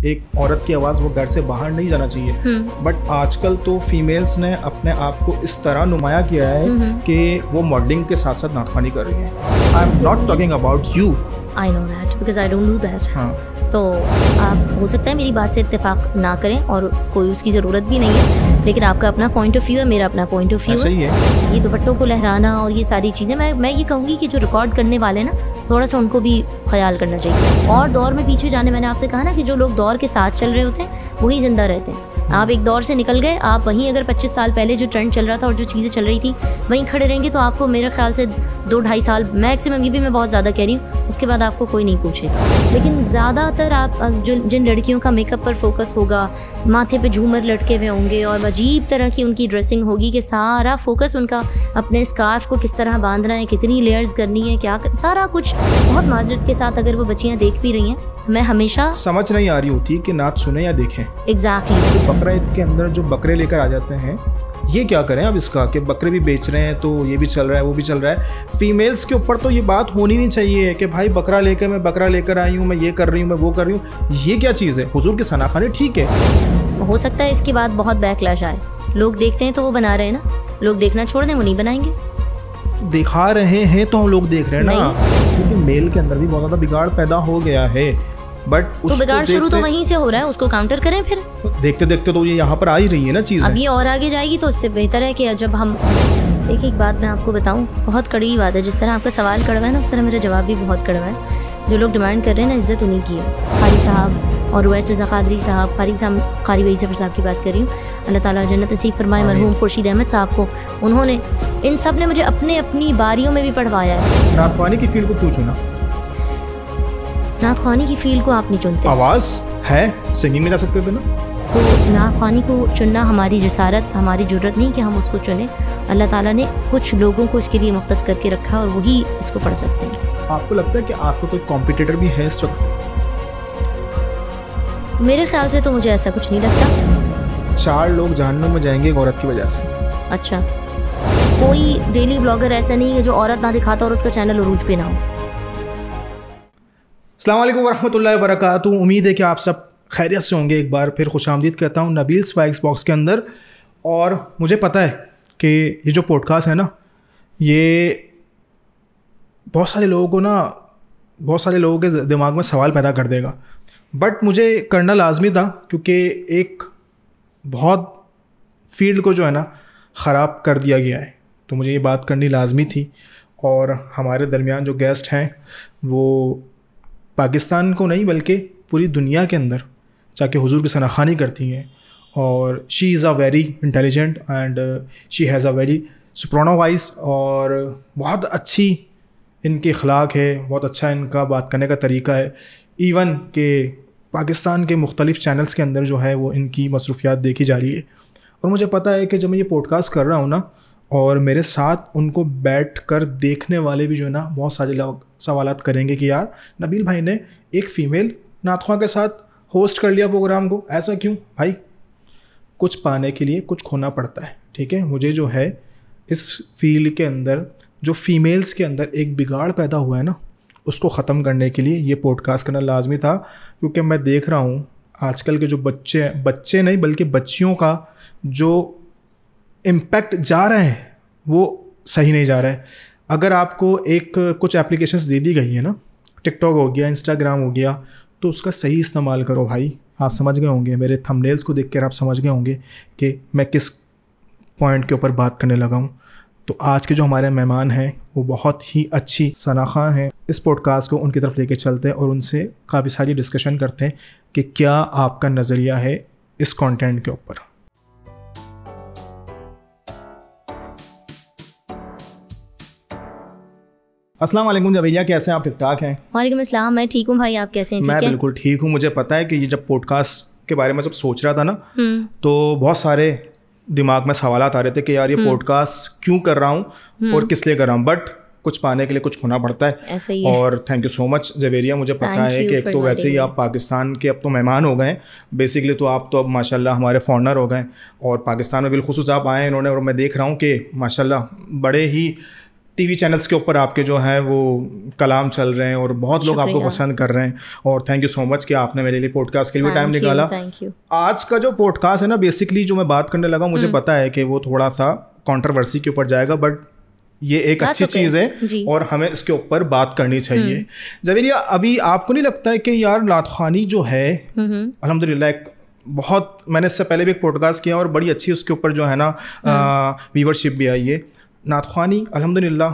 एक औरत की आवाज़ वो घर से बाहर नहीं जाना चाहिए, बट आजकल तो फीमेल्स ने अपने आप को इस तरह नुमाया किया है कि वो मॉडलिंग के साथ साथ नाटखानी कर रही है। I am not talking about you, I know that because I don't do that. हाँ, तो आप हो सकता है मेरी बात से इत्तेफाक ना करें और कोई उसकी ज़रूरत भी नहीं है, लेकिन आपका अपना पॉइंट ऑफ व्यू है, मेरा अपना पॉइंट ऑफ व्यू सही है। ये दुपट्टों को लहराना और ये सारी चीज़ें, मैं ये कहूँगी कि जो रिकॉर्ड करने वाले ना थोड़ा सा उनको भी ख्याल करना चाहिए। और दौर में पीछे जाने, मैंने आपसे कहा ना कि जो लोग दौर के साथ चल रहे होते हैं वही ज़िंदा रहते हैं। आप एक दौर से निकल गए, आप वहीं अगर 25 साल पहले जो ट्रेंड चल रहा था और जो चीज़ें चल रही थी वहीं खड़े रहेंगे तो आपको मेरे ख्याल से 2-2.5 साल मैक्सिमम, ये भी मैं बहुत ज़्यादा कह रही हूँ, उसके बाद आपको कोई नहीं पूछेगा। लेकिन ज़्यादातर आप जिन लड़कियों का मेकअप पर फोकस होगा, माथे पे झूमर लटके हुए होंगे और अजीब तरह की उनकी ड्रेसिंग होगी कि सारा फोकस उनका अपने स्कार्फ को किस तरह बांधना है, कितनी लेयर्स करनी है, क्या सारा कुछ बहुत माजरत के साथ अगर वो बच्चियाँ देख भी रही हैं, मैं हमेशा समझ नहीं आ रही होती कि नाच सुने या देखें। एग्जैक्टली। बकरा ईद के अंदर जो बकरे लेकर आ जाते हैं, ये क्या करें अब इसका कि बकरे भी बेच रहे हैं तो ये भी चल रहा है, वो भी चल रहा है। फीमेल्स के ऊपर तो ये बात होनी नहीं चाहिए कि भाई बकरा लेकर आई हूँ, मैं ये कर रही हूँ, मैं वो कर रही हूँ। ये क्या चीज़ है? हुजूर की सनाखानी ठीक है, हो सकता है इसके बाद बहुत बैकलैश आए। लोग देखते हैं तो वो बना रहे हैं ना, लोग देखना छोड़ दें वो नहीं बनाएंगे। दिखा रहे हैं तो हम लोग देख रहे हैं ना, क्योंकि मेल के अंदर भी बहुत ज़्यादा बिगाड़ पैदा हो गया है। बट तो बिगाड़ शुरू तो वहीं से हो रहा है, उसको काउंटर करें फिर। देखते देखते तो ये यहाँ पर आ ही रही है ना चीज़। अब ये और आगे जाएगी तो इससे बेहतर है कि जब हम एक बात मैं आपको बताऊं, बहुत कड़वी बात है। जिस तरह आपका सवाल कड़वा है ना, उस तरह मेरा जवाब भी बहुत कड़वा है। जो लोग डिमांड कर रहे हैं ना, इज्जत उन्हीं की है। कारी साहब और उवैस रज़ा क़ादरी साहब, कारी वही सफ़र साहब की बात कर रही हूँ, अल्लाह ताला जन्नत नसीब फरमाए मरहूम खुर्शीद अहमद साहब को। उन्होंने, इन सब ने मुझे अपनी बारियों में भी पढ़वाया है। नातख्वानी की फील्ड को क्यों चुना? नातख्वानी की फील्ड को आप नहीं चुनते। आवाज़ है, सिंगिंग में जा सकते थे ना। तो नातख्वानी को चुनना हमारी जसारत, हमारी जुर्रत नहीं कि हम उसको चुने। अल्लाह ताला ने कुछ लोगों को इसके लिए मुख्तस करके रखा और वही इसको पढ़ सकते हैं। आपको लगता है कि आपको कोई कॉम्पिटिटर भी है इस वक्त? मेरे ख्याल से तो मुझे ऐसा कुछ नहीं लगता। 4 लोग जहन्नुम में जाएंगे एक औरत की वजह से। अच्छा, कोई डेली ब्लॉगर ऐसा नहीं है जो औरत ना दिखाता और उसका चैनल उरूज पे ना हो। अस्सलाम वालेकुम वरहमतुल्लाहि वबरकातुहू। उम्मीद है कि आप सब खैरियत से होंगे। एक बार फिर खुशामदीद कहता हूँ नबील स्वैग्स बॉक्स के अंदर। और मुझे पता है कि ये जो पॉडकास्ट है ना, ये बहुत सारे लोगों के दिमाग में सवाल पैदा कर देगा, बट मुझे करना लाजमी था क्योंकि एक बहुत फील्ड को जो है ना ख़राब कर दिया गया है, तो मुझे ये बात करनी लाजमी थी। और हमारे दरमियान जो गेस्ट हैं वो पाकिस्तान को नहीं बल्कि पूरी दुनिया के अंदर जाके हुजूर की सनाखानी करती हैं। और she is a very intelligent and she has a very Soprano voice, और बहुत अच्छी इनके अखलाक है, बहुत अच्छा इनका बात करने का तरीका है। इवन के पाकिस्तान के मुख्तलिफ़ चैनल्स के अंदर जो है वो इनकी मसरूफियात देखी जा रही है। और मुझे पता है कि जब मैं ये पॉडकास्ट कर रहा हूँ ना, और मेरे साथ उनको बैठ कर देखने वाले भी जो है ना बहुत सारे लोग सवालात करेंगे कि यार नबील भाई ने एक फ़ीमेल नातख्वां के साथ होस्ट कर लिया प्रोग्राम को, ऐसा क्यों? भाई कुछ पाने के लिए कुछ खोना पड़ता है, ठीक है। मुझे जो है इस फील्ड के अंदर जो फ़ीमेल्स के अंदर एक बिगाड़ पैदा हुआ है ना, उसको ख़त्म करने के लिए ये पॉडकास्ट करना लाजमी था। क्योंकि मैं देख रहा हूँ आजकल के जो बच्चे नहीं बल्कि बच्चियों का जो इम्पैक्ट जा रहा है वो सही नहीं जा रहा है। अगर आपको कुछ एप्लीकेशंस दे दी गई हैं ना, टिकटॉक हो गया, इंस्टाग्राम हो गया, तो उसका सही इस्तेमाल करो भाई। आप समझ गए होंगे, मेरे थंबनेल्स को देखकर आप समझ गए होंगे कि मैं किस पॉइंट के ऊपर बात करने लगा हूँ। तो आज के जो हमारे मेहमान हैं वो बहुत ही अच्छी सनाखा हैं। इस पॉडकास्ट को उनकी तरफ लेके चलते हैं और उनसे काफ़ी सारी डिस्कशन करते हैं कि क्या आपका नज़रिया है इस कंटेंट के ऊपर। अस्सलाम वालेकुम जवेरिया, कैसे हैं आप? ठीक ठाक हैं? वालेकुम अस्सलाम, मैं ठीक हूँ भाई, आप कैसे हैं? मैं बिल्कुल ठीक हूँ। मुझे पता है कि ये जब पॉडकास्ट के बारे में जब सोच रहा था ना, तो बहुत सारे दिमाग में सवालात आ रहे थे कि यार ये पॉडकास्ट क्यों कर रहा हूँ और किस लिए कर रहा हूँ, बट कुछ पाने के लिए कुछ खोना पड़ता है। ऐसा ही है। और thank you so much Javeria. मुझे पता है कि एक तो वैसे ही आप पाकिस्तान के अब तो मेहमान हो गए हैं बेसिकली, तो आप तो अब माशाल्लाह हमारे फॉरनर हो गए और पाकिस्तान में बिलखुसूस आप आए इन्होंने। और मैं देख रहा हूँ कि माशाल्लाह बड़े ही टीवी चैनल्स के ऊपर आपके जो हैं वो कलाम चल रहे हैं और बहुत लोग आपको पसंद कर रहे हैं, और थैंक यू सो मच कि आपने मेरे लिए पॉडकास्ट के लिए टाइम निकाला। आज का जो पॉडकास्ट है ना, बेसिकली जो मैं बात करने लगा, मुझे पता है कि वो थोड़ा सा कंट्रोवर्सी के ऊपर जाएगा, बट ये एक अच्छी चीज़ है और हमें इसके ऊपर बात करनी चाहिए। जवेरिया, अभी आपको नहीं लगता है कि यार नात ख़्वानी जो है अल्हम्दुलिल्लाह एक बहुत, मैंने इससे पहले भी एक पॉडकास्ट किया और बड़ी अच्छी उसके ऊपर जो है ना व्यूवरशिप भी आई है। नात ख़्वानी अल्हम्दुलिल्लाह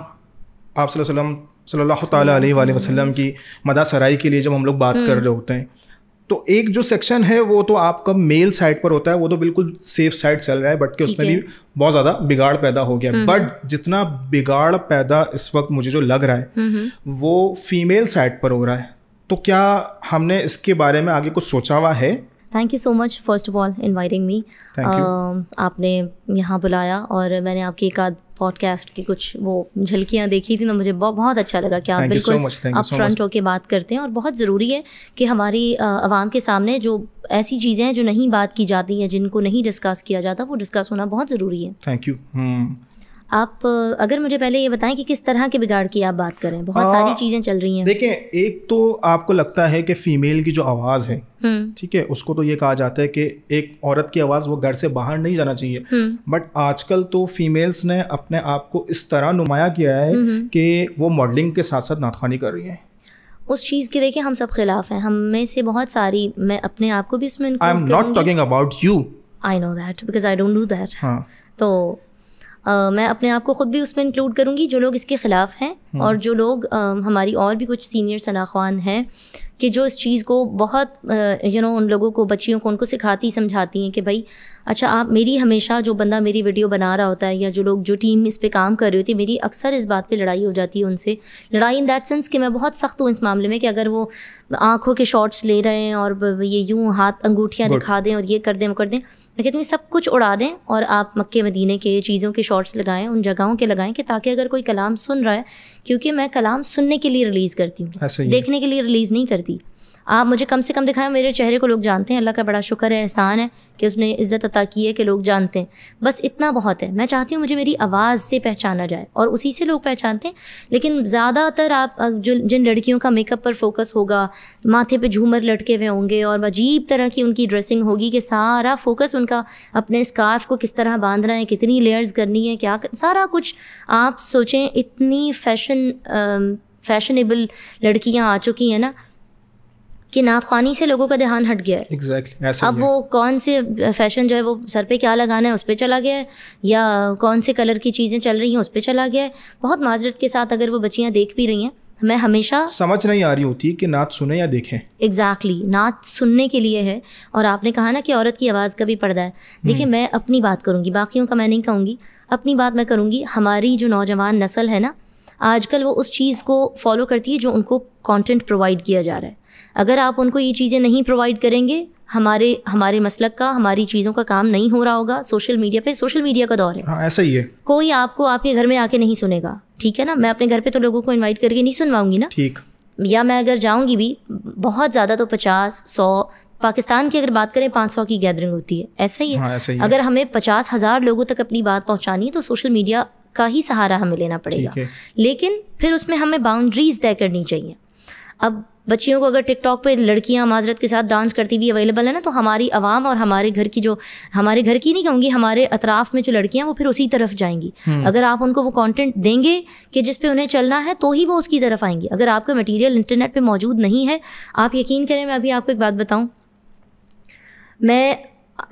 आप सल्लल्लाहु ताला अलैहि वसल्लम की मदा सराई के लिए जब हम लोग बात कर रहे होते हैं, तो एक जो सेक्शन है वो तो आपका मेल साइड पर होता है, वो तो बिल्कुल सेफ साइड चल रहा है, बट कि उसमें भी बहुत ज़्यादा बिगाड़ पैदा हो गया। बट जितना बिगाड़ पैदा इस वक्त मुझे जो लग रहा है वो फीमेल साइड पर हो रहा है, तो क्या हमने इसके बारे में आगे कुछ सोचा हुआ है? Thank you so much first of all inviting me. आपने यहाँ बुलाया और मैंने आपकी एक आध पॉडकास्ट की कुछ वो झलकियाँ देखी थी, तो मुझे बहुत अच्छा लगा कि आप बिल्कुल अप फ्रंट होकर बात करते हैं, और बहुत ज़रूरी है कि हमारी आवाम के सामने जो ऐसी चीज़ें हैं जो नहीं बात की जाती हैं, जिनको नहीं डिस्कस किया जाता, वो डिस्कस होना बहुत ज़रूरी है। Thank you. आप अगर मुझे पहले ये बताएं कि किस तरह के बिगाड़ की आप बात करें, बहुत सारी चीज़ें चल रही हैं। देखें, एक तो आपको लगता है कि फ़ीमेल की जो आवाज़ है, ठीक है, उसको तो ये कहा जाता है कि एक औरत की आवाज़ वो घर से बाहर नहीं जाना चाहिए, बट आजकल तो फीमेल्स ने अपने आप को इस तरह नुमाया किया है कि वो मॉडलिंग के साथ साथ नात ख़्वानी कर रही हैं। उस चीज़ के देखिए हम सब खिलाफ हैं, हम में से बहुत सारी, मैं अपने आप को भी इसमें I am not talking about you, I know that because I don't do that. हाँ, तो मैं अपने आप को ख़ुद भी उसमें इंक्लूड करूँगी जो लोग इसके ख़िलाफ़ हैं, और जो लोग हमारी और भी कुछ सीनियर सनाख्वान हैं कि जो इस चीज़ को बहुत उन लोगों को, बच्चियों को, उनको सिखाती समझाती हैं कि भाई अच्छा, आप मेरी हमेशा जो बंदा मेरी वीडियो बना रहा होता है या जो लोग जो टीम इस पे काम कर रही होती है, मेरी अक्सर इस बात पे लड़ाई हो जाती है उनसे। लड़ाई इन दैट सेंस कि मैं बहुत सख्त हूँ इस मामले में कि अगर वो आँखों के शॉट्स ले रहे हैं और ये यूँ हाथ अंगूठियाँ दिखा दें और ये कर दें वो कर दें, मैं कहती हूँ सब कुछ उड़ा दें और आप मक्के मदीने के चीज़ों के शॉर्ट्स लगाएं, उन जगहों के लगाएं कि ताकि अगर कोई कलाम सुन रहा है, क्योंकि मैं कलाम सुनने के लिए रिलीज़ करती हूँ, देखने के लिए रिलीज़ नहीं करती। आप मुझे कम से कम दिखाएं, मेरे चेहरे को लोग जानते हैं, अल्लाह का बड़ा शुक्र है, एहसान है कि उसने इज़्ज़त अता की है कि लोग जानते हैं, बस इतना बहुत है। मैं चाहती हूँ मुझे मेरी आवाज़ से पहचाना जाए और उसी से लोग पहचानते हैं। लेकिन ज़्यादातर आप जो जिन लड़कियों का मेकअप पर फोकस होगा, माथे पे झूमर लटके हुए होंगे और अजीब तरह की उनकी ड्रेसिंग होगी कि सारा फोकस उनका अपने स्कार्फ को किस तरह बांधना है, कितनी लेयर्स करनी है, क्या सारा कुछ आप सोचें। इतनी फैशनेबल लड़कियाँ आ चुकी हैं ना कि नात ख़्वानी से लोगों का ध्यान हट गया है। Exactly, ऐसा अब वो कौन से फैशन जो है वो सर पे क्या लगाना है उस पे चला गया है, या कौन से कलर की चीज़ें चल रही हैं उस पे चला गया है। बहुत माजरत के साथ अगर वो बच्चियाँ देख भी रही हैं, मैं हमेशा समझ नहीं आ रही होती कि नात सुने या देखें। एग्जैक्टली, नात सुनने के लिए है। और आपने कहा ना कि औरत की आवाज़ का भी पर्दा है। देखिए, मैं अपनी बात करूँगी, बाकियों का मैं नहीं कहूँगी, अपनी बात मैं करूँगी। हमारी जो नौजवान नस्ल है ना, आजकल वो उस चीज़ को फॉलो करती है जो उनको कंटेंट प्रोवाइड किया जा रहा है। अगर आप उनको ये चीज़ें नहीं प्रोवाइड करेंगे, हमारे मसलक का, हमारी चीज़ों का काम नहीं हो रहा होगा। सोशल मीडिया पे, सोशल मीडिया का दौर है। हाँ, ऐसा ही है। कोई आपको आपके घर में आके नहीं सुनेगा, ठीक है ना। मैं अपने घर पे तो लोगों को इनवाइट करके नहीं सुनवाऊंगी ना, ठीक। या मैं अगर जाऊंगी भी, बहुत ज़्यादा तो 50-100, पाकिस्तान की अगर बात करें 500 की गैदरिंग होती है। ऐसा ही है। हाँ, ऐसा ही है। अगर हमें 50,000 लोगों तक अपनी बात पहुँचानी है तो सोशल मीडिया का ही सहारा हमें लेना पड़ेगा। लेकिन फिर उसमें हमें बाउंड्रीज तय करनी चाहिए। अब बच्चियों को अगर टिकटॉक पे लड़कियां माजरत के साथ डांस करती हुई अवेलेबल है ना, तो हमारी आवाम और हमारे घर की, जो हमारे घर की नहीं कहूँगी, हमारे अतराफ में जो लड़कियां, वो फिर उसी तरफ जाएंगी। अगर आप उनको वो कंटेंट देंगे कि जिस पे उन्हें चलना है, तो ही वो उसकी तरफ आएंगी। अगर आपका मटेरियल इंटरनेट पे मौजूद नहीं है, आप यकीन करें, मैं अभी आपको एक बात बताऊँ, मैं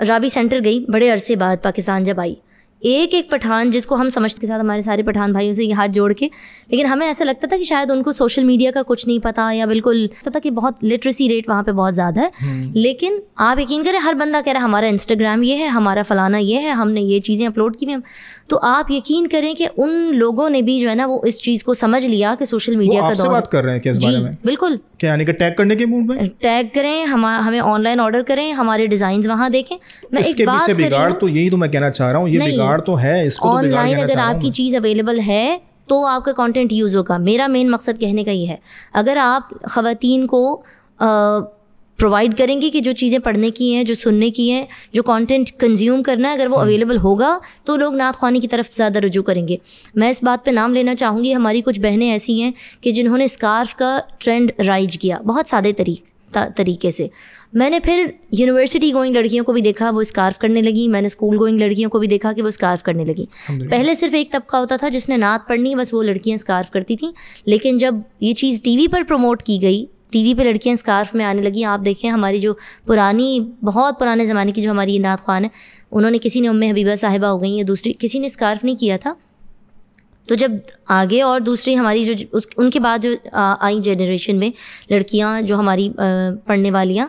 राबी सेंटर गई बड़े अरसे बाद, पाकिस्तान जब आई, एक पठान जिसको हम समझते के साथ हमारे सारे पठान भाइयों से ये हाथ जोड़ के, लेकिन हमें ऐसा लगता था कि शायद उनको सोशल मीडिया का कुछ नहीं पता, या बिल्कुल लगता था कि बहुत लिटरेसी रेट वहाँ पे बहुत ज़्यादा है। लेकिन आप यकीन करें, हर बंदा कह रहा है हमारा इंस्टाग्राम ये है, हमारा फलाना ये है, हमने ये चीज़ें अपलोड की हुई। तो आप यकीन करें कि उन लोगों ने भी जो है ना, वो इस चीज़ को समझ लिया कि सोशल मीडिया का दौर। बात कर रहे हैं किस बारे में? बिल्कुल, क्या यानी कि टैग करने के मूड में? टैग करें, हमें ऑनलाइन ऑर्डर करें, हमारे डिजाइन वहाँ देखें। मैं इसके पीछे बिगाड़ तो यही तो मैं कहना चाह रहा हूँ, ये बिगाड़ तो है। इसको ऑनलाइन अगर आपकी चीज़ अवेलेबल है तो आपका कंटेंट यूज़ होगा। मेरा मेन मकसद कहने का ये है, अगर आप ख़वातीन को प्रोवाइड करेंगे कि जो चीज़ें पढ़ने की हैं, जो सुनने की हैं, जो कंटेंट कंज्यूम करना है, अगर वो अवेलेबल होगा तो लोग नात ख़्वानी की तरफ ज़्यादा रुजू करेंगे। मैं इस बात पे नाम लेना चाहूँगी, हमारी कुछ बहनें ऐसी हैं कि जिन्होंने स्कार्फ का ट्रेंड राइज किया बहुत सादे तरीके से। मैंने फिर यूनिवर्सिटी गोइंग लड़कियों को भी देखा वो स्कार्फ करने लगी, मैंने स्कूल गोइंग लड़कियों को भी देखा कि वो स्कार्फ करने लगी। पहले सिर्फ एक तबका होता था जिसने नात पढ़नी, बस वो लड़कियां स्कार्फ करती थीं, लेकिन जब ये चीज़ टीवी पर प्रमोट की गई, टीवी पे लड़कियां स्कार्फ में आने लगी। आप देखें हमारी जो बहुत पुराने ज़माने की जो हमारी नात ख़्वान है, उन्होंने, किसी ने उम्मे हबीबा साहिबा हो गई या दूसरी, किसी ने स्कार्फ नहीं किया था। तो जब आगे और दूसरी हमारी जो उनके बाद जो आई जनरेशन में लड़कियां जो हमारी पढ़ने वालियां,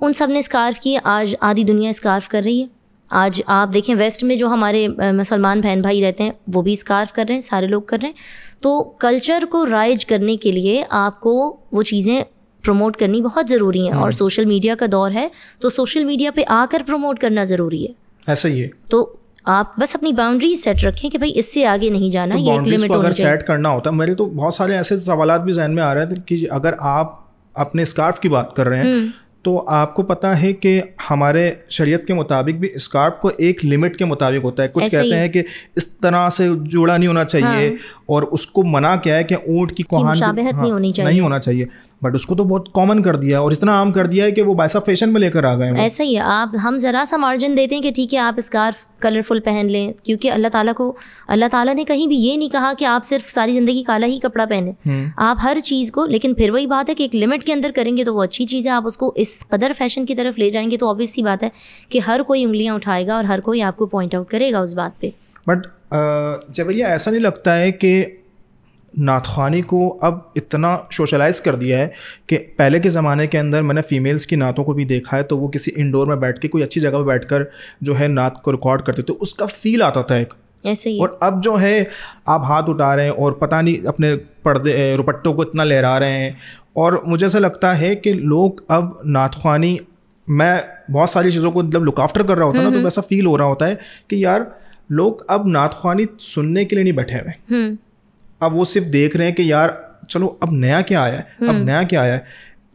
उन सब ने स्कार्फ किए। आज आधी दुनिया स्कार्फ कर रही है। आज आप देखें वेस्ट में जो हमारे मुसलमान बहन भाई रहते हैं वो भी स्कार्फ कर रहे हैं, सारे लोग कर रहे हैं। तो कल्चर को राइज करने के लिए आपको वो चीज़ें प्रमोट करनी बहुत ज़रूरी है, और सोशल मीडिया का दौर है तो सोशल मीडिया पे आकर प्रमोट करना ज़रूरी है। ऐसा ही है। तो आप बस अपनी बाउंड्रीज सेट रखें कि भाई इससे आगे नहीं जाना, तो ये एक लिमिट अगर सेट करना होता है। मेरे तो बहुत सारे ऐसे सवालात भी जहन में आ रहे थे कि अगर आप अपने स्कार्फ की बात कर रहे हैं तो आपको पता है कि हमारे शरीयत के मुताबिक भी स्कार्फ को एक लिमिट के मुताबिक होता है। कुछ कहते हैं कि इस तरह से जोड़ा नहीं होना चाहिए, हाँ। और उसको मना क्या है कि ऊँट की कोहान नहीं होना चाहिए, बट उसको तो बहुत कॉमन कर दिया और इतना आम कर दिया है कि वो वैसा फैशन में लेकर आ गए। ऐसा ही है। हम ज़रा सा मार्जिन देते हैं कि ठीक है आप स्कार्फ कलरफुल पहन लें, क्योंकि अल्लाह ताला ने कहीं भी ये नहीं कहा कि आप सिर्फ सारी ज़िंदगी काला ही कपड़ा पहने। आप हर चीज़ को, लेकिन फिर वही बात है कि एक लिमिट के अंदर करेंगे तो वो अच्छी चीज़ है। आप उसको इस कदर फैशन की तरफ ले जाएंगे तो ऑब्वियस सी बात है कि हर कोई उंगलियाँ उठाएगा और हर कोई आपको पॉइंट आउट करेगा उस बात पर। बट जब ऐसा नहीं लगता है कि नात ख़्वानी को अब इतना सोशलाइज कर दिया है कि पहले के ज़माने के अंदर मैंने फ़ीमेल्स की नातों को भी देखा है, तो वो किसी इंडोर में बैठ के कोई अच्छी जगह पर बैठकर जो है नात को रिकॉर्ड करते थे, उसका फ़ील आता था एक ऐसे ही। और अब जो है आप हाथ उठा रहे हैं और पता नहीं अपने पर्दे रुपट्टों को इतना लहरा रहे हैं, और मुझे ऐसा लगता है कि लोग अब नात ख़्वानी, मैं बहुत सारी चीज़ों को जब लुक आफ्टर कर रहा होता है ना, तो वैसा फ़ील हो रहा होता है कि यार लोग अब नात ख़्वानी सुनने के लिए नहीं बैठे हुए, अब वो सिर्फ देख रहे हैं कि यार चलो अब नया क्या आया है, अब नया क्या आया है।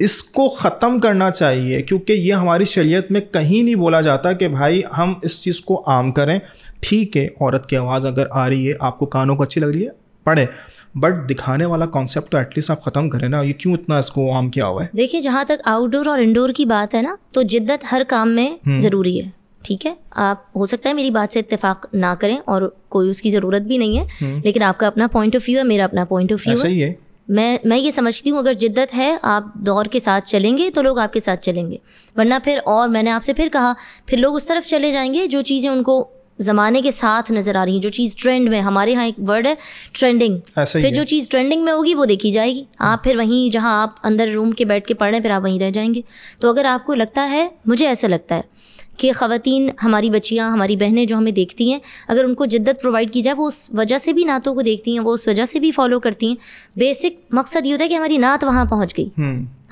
इसको ख़त्म करना चाहिए, क्योंकि ये हमारी शरीयत में कहीं नहीं बोला जाता कि भाई हम इस चीज़ को आम करें। ठीक है, औरत की आवाज़ अगर आ रही है, आपको कानों को अच्छी लग रही है, पढ़े, बट दिखाने वाला कॉन्सेप्ट तो एटलीस्ट आप ख़त्म करें ना। ये क्यों इतना इसको आम किया हुआ है? देखिए, जहाँ तक आउटडोर और इंडोर की बात है ना, तो जिद्दत हर काम में ज़रूरी है। ठीक है, आप हो सकता है मेरी बात से इत्तेफाक ना करें और कोई उसकी ज़रूरत भी नहीं है, लेकिन आपका अपना पॉइंट ऑफ व्यू है, मेरा अपना पॉइंट ऑफ व्यू है। मैं ये समझती हूँ, अगर जिद्दत है, आप दौर के साथ चलेंगे तो लोग आपके साथ चलेंगे, वरना फिर, और मैंने आपसे फिर कहा, फिर लोग उस तरफ चले जाएंगे जो चीज़ें उनको ज़माने के साथ नज़र आ रही हैं, जो चीज़ ट्रेंड में, हमारे यहाँ एक वर्ड है ट्रेंडिंग, फिर जो चीज़ ट्रेंडिंग में होगी वो देखी जाएगी। आप फिर वहीं, जहाँ आप अंदर रूम के बैठ के पढ़ रहे हैं, फिर आप वहीं रह जाएंगे। तो अगर आपको लगता है, मुझे ऐसा लगता है कि ख़वातीन, हमारी बच्चियाँ, हमारी बहनें जो हमें देखती हैं, अगर उनको जिद्दत प्रोवाइड की जाए, वो उस वजह से भी नातों को देखती हैं, वो उस वजह से भी फॉलो करती हैं। बेसिक मकसद ये होता है कि हमारी नात वहाँ पहुँच गई,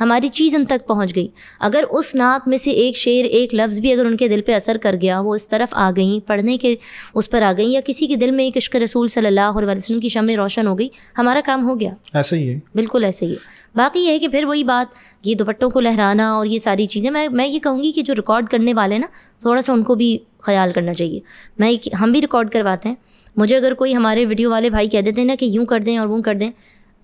हमारी चीज़ उन तक पहुँच गई। अगर उस नात में से एक शेर, एक लफ्ज़ भी अगर उनके दिल पे असर कर गया, वो इस तरफ आ गई, पढ़ने के उस पर आ गई, या किसी के दिल में एक इश्क़ रसूल सल्लल्लाहु अलैहि वसल्लम की शम्में रोशन हो गई, हमारा काम हो गया। ऐसा ही है, बिल्कुल ऐसे ही है। बाकी ये है कि फिर वही बात, ये दुपट्टों को लहराना और ये सारी चीज़ें, मैं ये कहूँगी कि जो रिकॉर्ड करने वाले ना, थोड़ा सा उनको भी ख्याल करना चाहिए। हम भी रिकॉर्ड करवाते हैं, मुझे अगर कोई हमारे वीडियो वाले भाई कह देते हैं ना कि यूँ कर दें और वो कर दें,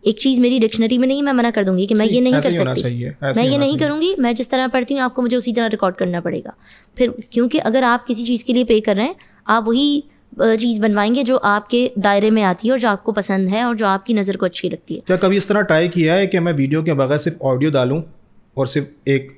एक चीज़ मेरी डिक्शनरी में नहीं, मैं मना कर दूंगी कि मैं ये नहीं कर सकती, मैं ये नहीं करूँगी, मैं जिस तरह पढ़ती हूँ आपको मुझे उसी तरह रिकॉर्ड करना पड़ेगा फिर, क्योंकि अगर आप किसी चीज़ के लिए पे कर रहे हैं, आप वही चीज़ बनवाएंगे जो आपके दायरे में आती है और जो आपको पसंद है और जो आपकी नज़र को अच्छी लगती है। क्या कभी इस तरह ट्राई किया है कि मैं वीडियो के बगैर सिर्फ ऑडियो डालूं और सिर्फ एक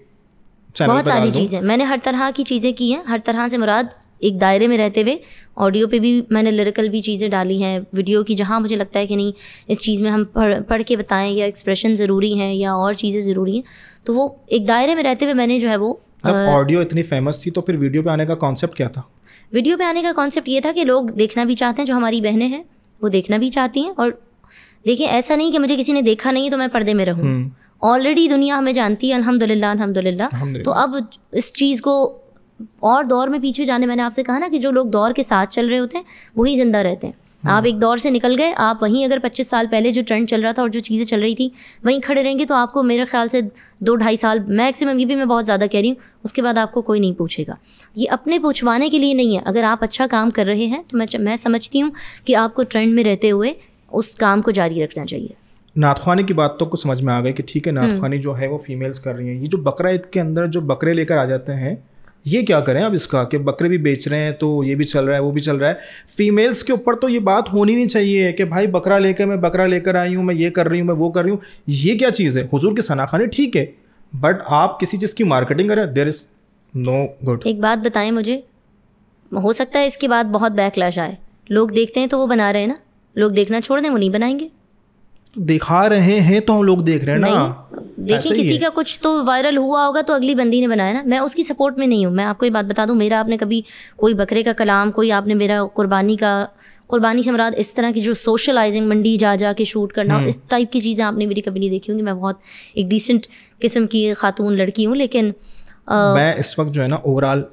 चैनल बहुत सारी चीज़ें मैंने हर तरह की चीज़ें की हैं, हर तरह से मुराद एक दायरे में रहते हुए। ऑडियो पे भी मैंने लिरिकल भी चीज़ें डाली हैं, वीडियो की जहाँ मुझे लगता है कि नहीं इस चीज़ में हम पढ़ के बताएं, या एक्सप्रेशन ज़रूरी हैं या और चीज़ें ज़रूरी हैं, तो वो एक दायरे में रहते हुए मैंने जो है वो। जब ऑडियो इतनी फेमस थी तो फिर वीडियो पे आने का कॉन्सेप्ट क्या था? वीडियो पे आने का कॉन्सेप्ट ये था कि लोग देखना भी चाहते हैं, जो हमारी बहनें हैं वो देखना भी चाहती हैं। और देखिए, ऐसा नहीं कि मुझे किसी ने देखा नहीं तो मैं पर्दे में रहूँ, ऑलरेडी दुनिया हमें जानती है, अल्हम्दुलिल्लाह अल्हम्दुलिल्लाह। तो अब इस चीज़ को और दौर में पीछे जाने, मैंने आपसे कहा ना कि जो लोग दौर के साथ चल रहे होते हैं वही ज़िंदा रहते हैं। आप एक दौर से निकल गए, आप वहीं अगर 25 साल पहले जो ट्रेंड चल रहा था और जो चीज़ें चल रही थी वहीं खड़े रहेंगे तो आपको मेरे ख्याल से 2-2.5 साल मैक्सिमम, ये भी मैं बहुत ज़्यादा कह रही हूँ, उसके बाद आपको कोई नहीं पूछेगा। ये अपने पूछवाने के लिए नहीं है। अगर आप अच्छा काम कर रहे हैं तो मैं समझती हूँ कि आपको ट्रेंड में रहते हुए उस काम को जारी रखना चाहिए। नाथखानी की बात तो कुछ समझ में आ गई कि ठीक है, नाथखानी जो है वो फीमेल्स कर रही हैं। ये जो बकरा ईद के अंदर जो बकरे लेकर आ जाते हैं, ये क्या करें अब इसका, कि बकरे भी बेच रहे हैं तो ये भी चल रहा है वो भी चल रहा है। फीमेल्स के ऊपर तो ये बात होनी नहीं चाहिए कि भाई बकरा लेकर आई हूँ, मैं ये कर रही हूँ, मैं वो कर रही हूँ। ये क्या चीज़ है? हुजूर की सनाखानी ठीक है, बट आप किसी चीज़ की मार्केटिंग करें, देयर इज़ नो गुड। एक बात बताएं मुझे, हो सकता है इसके बाद बहुत बैकलैश आए। लोग देखते हैं तो वो बना रहे हैं ना, लोग देखना छोड़ दें वो नहीं बनाएंगे। दिखा रहे हैं तो हम लोग देख रहे हैं ना। देखिए किसी का कुछ तो वायरल हुआ होगा तो अगली बंदी ने बनाया ना। मैं उसकी सपोर्ट में नहीं हूँ। मैं आपको ये बात बता दूँ, मेरा आपने कभी कोई बकरे का कलाम, कोई आपने मेरा कुर्बानी से मुराद इस तरह की जो सोशलाइजिंग, मंडी जा के शूट करना, इस टाइप की चीज़ें आपने मेरी कभी नहीं देखी होंगी। मैं बहुत एक डिसेंट किस्म की खातून लड़की हूँ, लेकिन मैं इस वक्त जो है ना ओवरऑल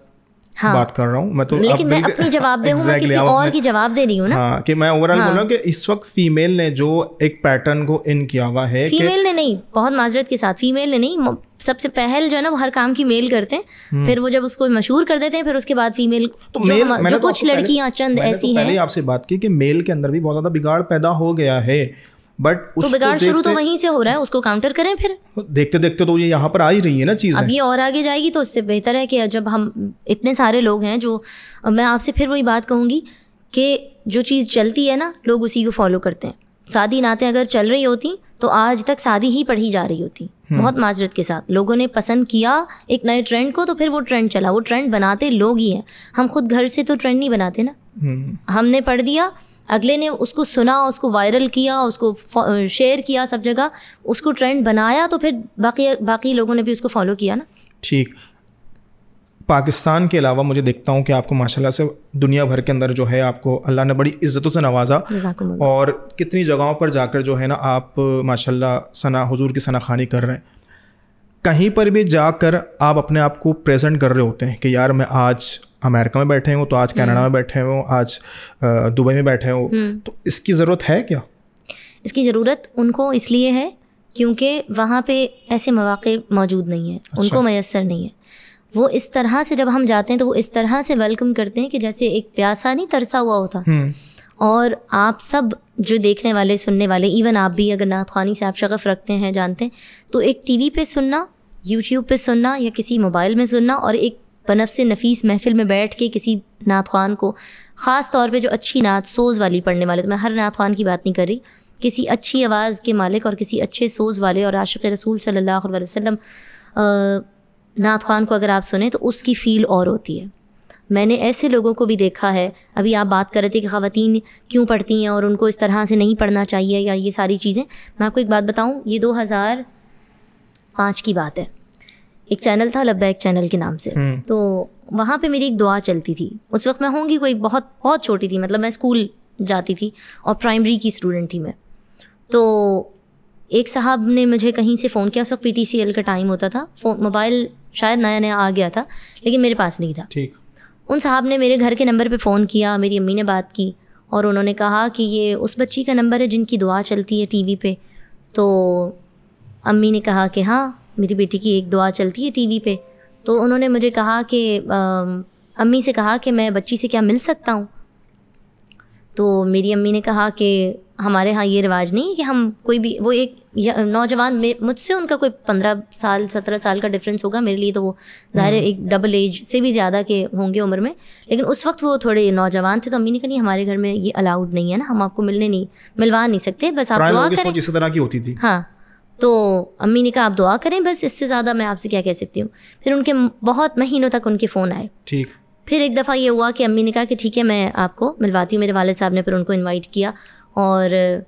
बात कर रहा हूँ। मैं तो लेकिन मैं अपनी जवाबदेह हूँ, मैं किसी और की जवाब दे रही हूँ ना। हाँ, कि मैं ओवरऑल बोल रहा हूँ कि इस वक्त फीमेल ने जो एक पैटर्न को इन किया हुआ है, फीमेल ने नहीं, बहुत माजरत के साथ फीमेल ने नहीं, सबसे पहल जो है ना वो हर काम की मेल करते हैं, फिर वो जब उसको मशहूर कर देते हैं, फिर उसके बाद फीमेल तो मेल, जो कुछ लड़कियां चंद ऐसी हैं। पहले आपसे बात की कि मेल के अंदर भी बहुत ज्यादा बिगाड़ पैदा हो गया है, बट तो बिगाड़ शुरू तो वहीं से हो रहा है, उसको काउंटर करें। फिर देखते देखते तो ये यहाँ पर आ ही रही है ना चीज़। अब ये और आगे जाएगी तो इससे बेहतर है कि जब हम इतने सारे लोग हैं जो, मैं आपसे फिर वही बात कहूँगी कि जो चीज़ चलती है ना लोग उसी को फॉलो करते हैं। शादी नाते अगर चल रही होती तो आज तक शादी ही पढ़ी जा रही होती। बहुत माजरत के साथ लोगों ने पसंद किया एक नए ट्रेंड को, तो फिर वो ट्रेंड चला। वो ट्रेंड बनाते लोग ही हैं, हम खुद घर से तो ट्रेंड नहीं बनाते ना। हमने पढ़ दिया, अगले ने उसको सुना, उसको वायरल किया, उसको शेयर किया सब जगह, उसको ट्रेंड बनाया, तो फिर बाकी लोगों ने भी उसको फॉलो किया ना। ठीक। पाकिस्तान के अलावा मुझे देखता हूँ कि आपको माशाल्लाह से दुनिया भर के अंदर जो है आपको अल्लाह ने बड़ी इज़्ज़तों से नवाजा, और कितनी जगहों पर जाकर जो है ना आप माशाल्लाह हुजूर की सनाखानी कर रहे हैं। कहीं पर भी जाकर आप अपने आप को प्रेजेंट कर रहे होते हैं कि यार मैं आज अमेरिका में बैठे हूँ, तो आज कनाडा में बैठे हूँ, आज दुबई में बैठे हूँ। तो इसकी ज़रूरत है क्या? इसकी ज़रूरत उनको इसलिए है क्योंकि वहाँ पे ऐसे मौक़े मौजूद नहीं है। अच्छा। उनको मैसर नहीं है। वो इस तरह से जब हम जाते हैं तो वो इस तरह से वेलकम करते हैं कि जैसे एक प्यासा नहीं तरसा हुआ होता। और आप सब जो देखने वाले सुनने वाले, इवन आप भी अगर नाथखानी से आप शगफ़ रखते हैं, जानते हैं, तो एक टीवी पे सुनना, यूट्यूब पे सुनना या किसी मोबाइल में सुनना, और एक बनफ़्स नफीस महफिल में बैठ के किसी नाथखान को, ख़ास तौर पे जो अच्छी नात सोज़ वाली पढ़ने वाले, तो मैं हर नाथखान की बात नहीं कर रही, किसी अच्छी आवाज़ के मालिक और किसी अच्छे सोज़ वाले और आशिक़ रसूल सल्लल्लाहु अलैहि वसल्लम नाथखान को अगर आप सुने तो उसकी फ़ील और होती है। मैंने ऐसे लोगों को भी देखा है, अभी आप बात कर रहे थे कि ख़वातीन क्यों पढ़ती हैं और उनको इस तरह से नहीं पढ़ना चाहिए या ये सारी चीज़ें। मैं आपको एक बात बताऊँ, ये 2005 की बात है। एक चैनल था लब्बैक चैनल के नाम से, तो वहाँ पे मेरी एक दुआ चलती थी। उस वक्त मैं होंगी कोई बहुत बहुत छोटी थी, मतलब मैं स्कूल जाती थी और प्राइमरी की स्टूडेंट थी मैं। तो एक साहब ने मुझे कहीं से फ़ोन किया, उस वक्त PTCL का टाइम होता था, मोबाइल शायद नया नया आ गया था लेकिन मेरे पास नहीं था। ठीक। उन साहब ने मेरे घर के नंबर पे फ़ोन किया, मेरी अम्मी ने बात की और उन्होंने कहा कि ये उस बच्ची का नंबर है जिनकी दुआ चलती है टीवी पे। तो अम्मी ने कहा कि हाँ मेरी बेटी की एक दुआ चलती है टीवी पे। तो उन्होंने मुझे कहा कि अम्मी से कहा कि मैं बच्ची से क्या मिल सकता हूँ। तो मेरी अम्मी ने कहा कि हमारे यहाँ ये रिवाज नहीं है कि हम कोई भी, वो एक नौजवान मुझसे उनका कोई 15 साल 17 साल का डिफरेंस होगा, मेरे लिए तो वो ज़ाहिर है एक डबल एज से भी ज़्यादा के होंगे उम्र में, लेकिन उस वक्त वो थोड़े नौजवान थे। तो अम्मी ने कहा नहीं हमारे घर में ये अलाउड नहीं है ना, हम आपको मिलवा नहीं सकते, बस आप दुआ करें। इस तरह की होती थी। हाँ, तो अम्मी ने कहा आप दुआ करें बस, इससे ज़्यादा मैं आपसे क्या कह सकती हूँ। फिर उनके बहुत महीनों तक उनके फ़ोन आए। ठीक। फिर एक दफ़ा ये हुआ कि अम्मी ने कहा कि ठीक है मैं आपको मिलवाती हूँ। मेरे वालिद साहब ने फिर उनको इनवाइट किया और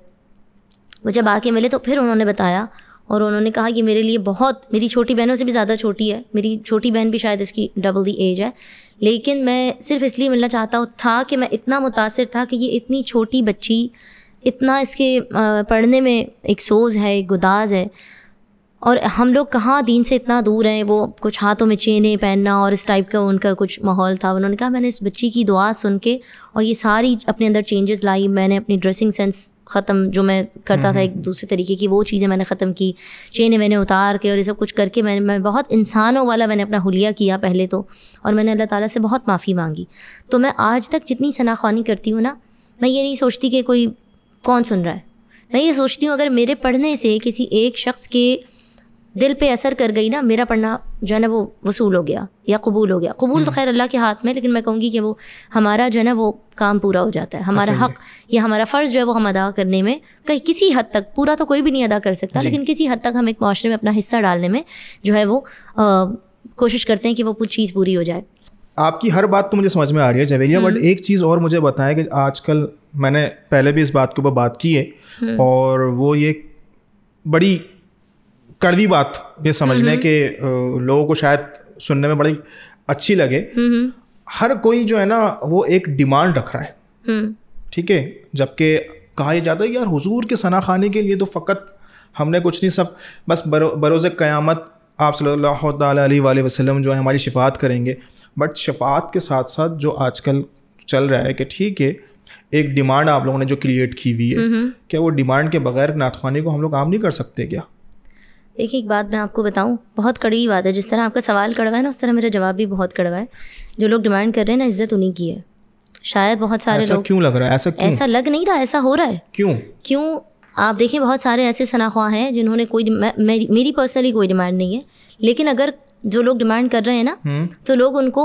वो जब आके मिले तो फिर उन्होंने बताया और उन्होंने कहा कि मेरे लिए बहुत, मेरी छोटी बहनों से भी ज़्यादा छोटी है, मेरी छोटी बहन भी शायद इसकी डबल दी एज है, लेकिन मैं सिर्फ इसलिए मिलना चाहता था कि मैं इतना मुतासिर था कि ये इतनी छोटी बच्ची, इतना इसके पढ़ने में एक सोज़ है, एक गुदाज है, और हम लोग कहाँ दीन से इतना दूर हैं। वो कुछ हाथों में चेनें पहनना और इस टाइप का उनका कुछ माहौल था। उन्होंने कहा मैंने इस बच्ची की दुआ सुन के और ये सारी अपने अंदर चेंजेस लाई। मैंने अपनी ड्रेसिंग सेंस ख़त्म, जो मैं करता था एक दूसरे तरीके की, वो चीज़ें मैंने ख़त्म की। चेनें मैंने उतार के और ये सब कुछ करके मैं बहुत इंसानों वाला मैंने अपना हुलिया किया पहले तो। और मैंने अल्लाह ताला से बहुत माफ़ी मांगी। तो मैं आज तक जितनी सनाख्वानी करती हूँ ना, मैं ये नहीं सोचती कि कोई कौन सुन रहा है। मैं ये सोचती हूँ अगर मेरे पढ़ने से किसी एक शख्स के दिल पे असर कर गई ना, मेरा पढ़ना जो है ना वो वसूल हो गया या कबूल हो गया। कबूल तो खैर अल्लाह के हाथ में, लेकिन मैं कहूँगी कि वो हमारा जो है ना वो काम पूरा हो जाता है। हमारा हक़ या हमारा फ़र्ज़ जो है वो हम अदा करने में कहीं किसी हद तक, पूरा तो कोई भी नहीं अदा कर सकता, लेकिन किसी हद तक हम एक माशरे में अपना हिस्सा डालने में जो है वो कोशिश करते हैं कि वो कुछ चीज़ पूरी हो जाए। आपकी हर बात तो मुझे समझ में आ रही है जवेरिया, बट एक चीज़ और मुझे बताएं कि आजकल मैंने पहले भी इस बात के ऊपर बात की है और वो ये बड़ी कड़वी बात ये समझ लें कि लोगों को शायद सुनने में बड़ी अच्छी लगे। हर कोई जो है ना वो एक डिमांड रख रहा है, ठीक है, जबकि कहा जाता है कि यार हुजूर के सना खाने के लिए तो फ़कत हमने कुछ नहीं, सब बस बरोज़ क़यामत आप सल्लल्लाहु अलैहि वसल्लम जो है हमारी शिफात करेंगे। बट शिफात के साथ साथ जो आजकल चल रहा है कि ठीक है एक डिमांड आप लोगों ने जो क्रिएट की हुई है, क्या वो डिमांड के बगैर नाथख्वानी को हम लोग आम नहीं कर सकते क्या? देखिए एक बात मैं आपको बताऊं, बहुत कड़वी बात है। जिस तरह आपका सवाल कड़वा है ना, उस तरह मेरा जवाब भी बहुत कड़वा है। जो लोग डिमांड कर रहे हैं ना, इज्जत उन्हीं की है। शायद बहुत सारे लोग, क्यों लग रहा है ऐसा? क्यों ऐसा लग नहीं रहा, ऐसा हो रहा है। क्यों आप देखिए बहुत सारे ऐसे सनाख्वाह हैं जिन्होंने कोई मेरी पर्सनली कोई डिमांड नहीं है, लेकिन अगर जो लोग डिमांड कर रहे हैं ना तो लोग उनको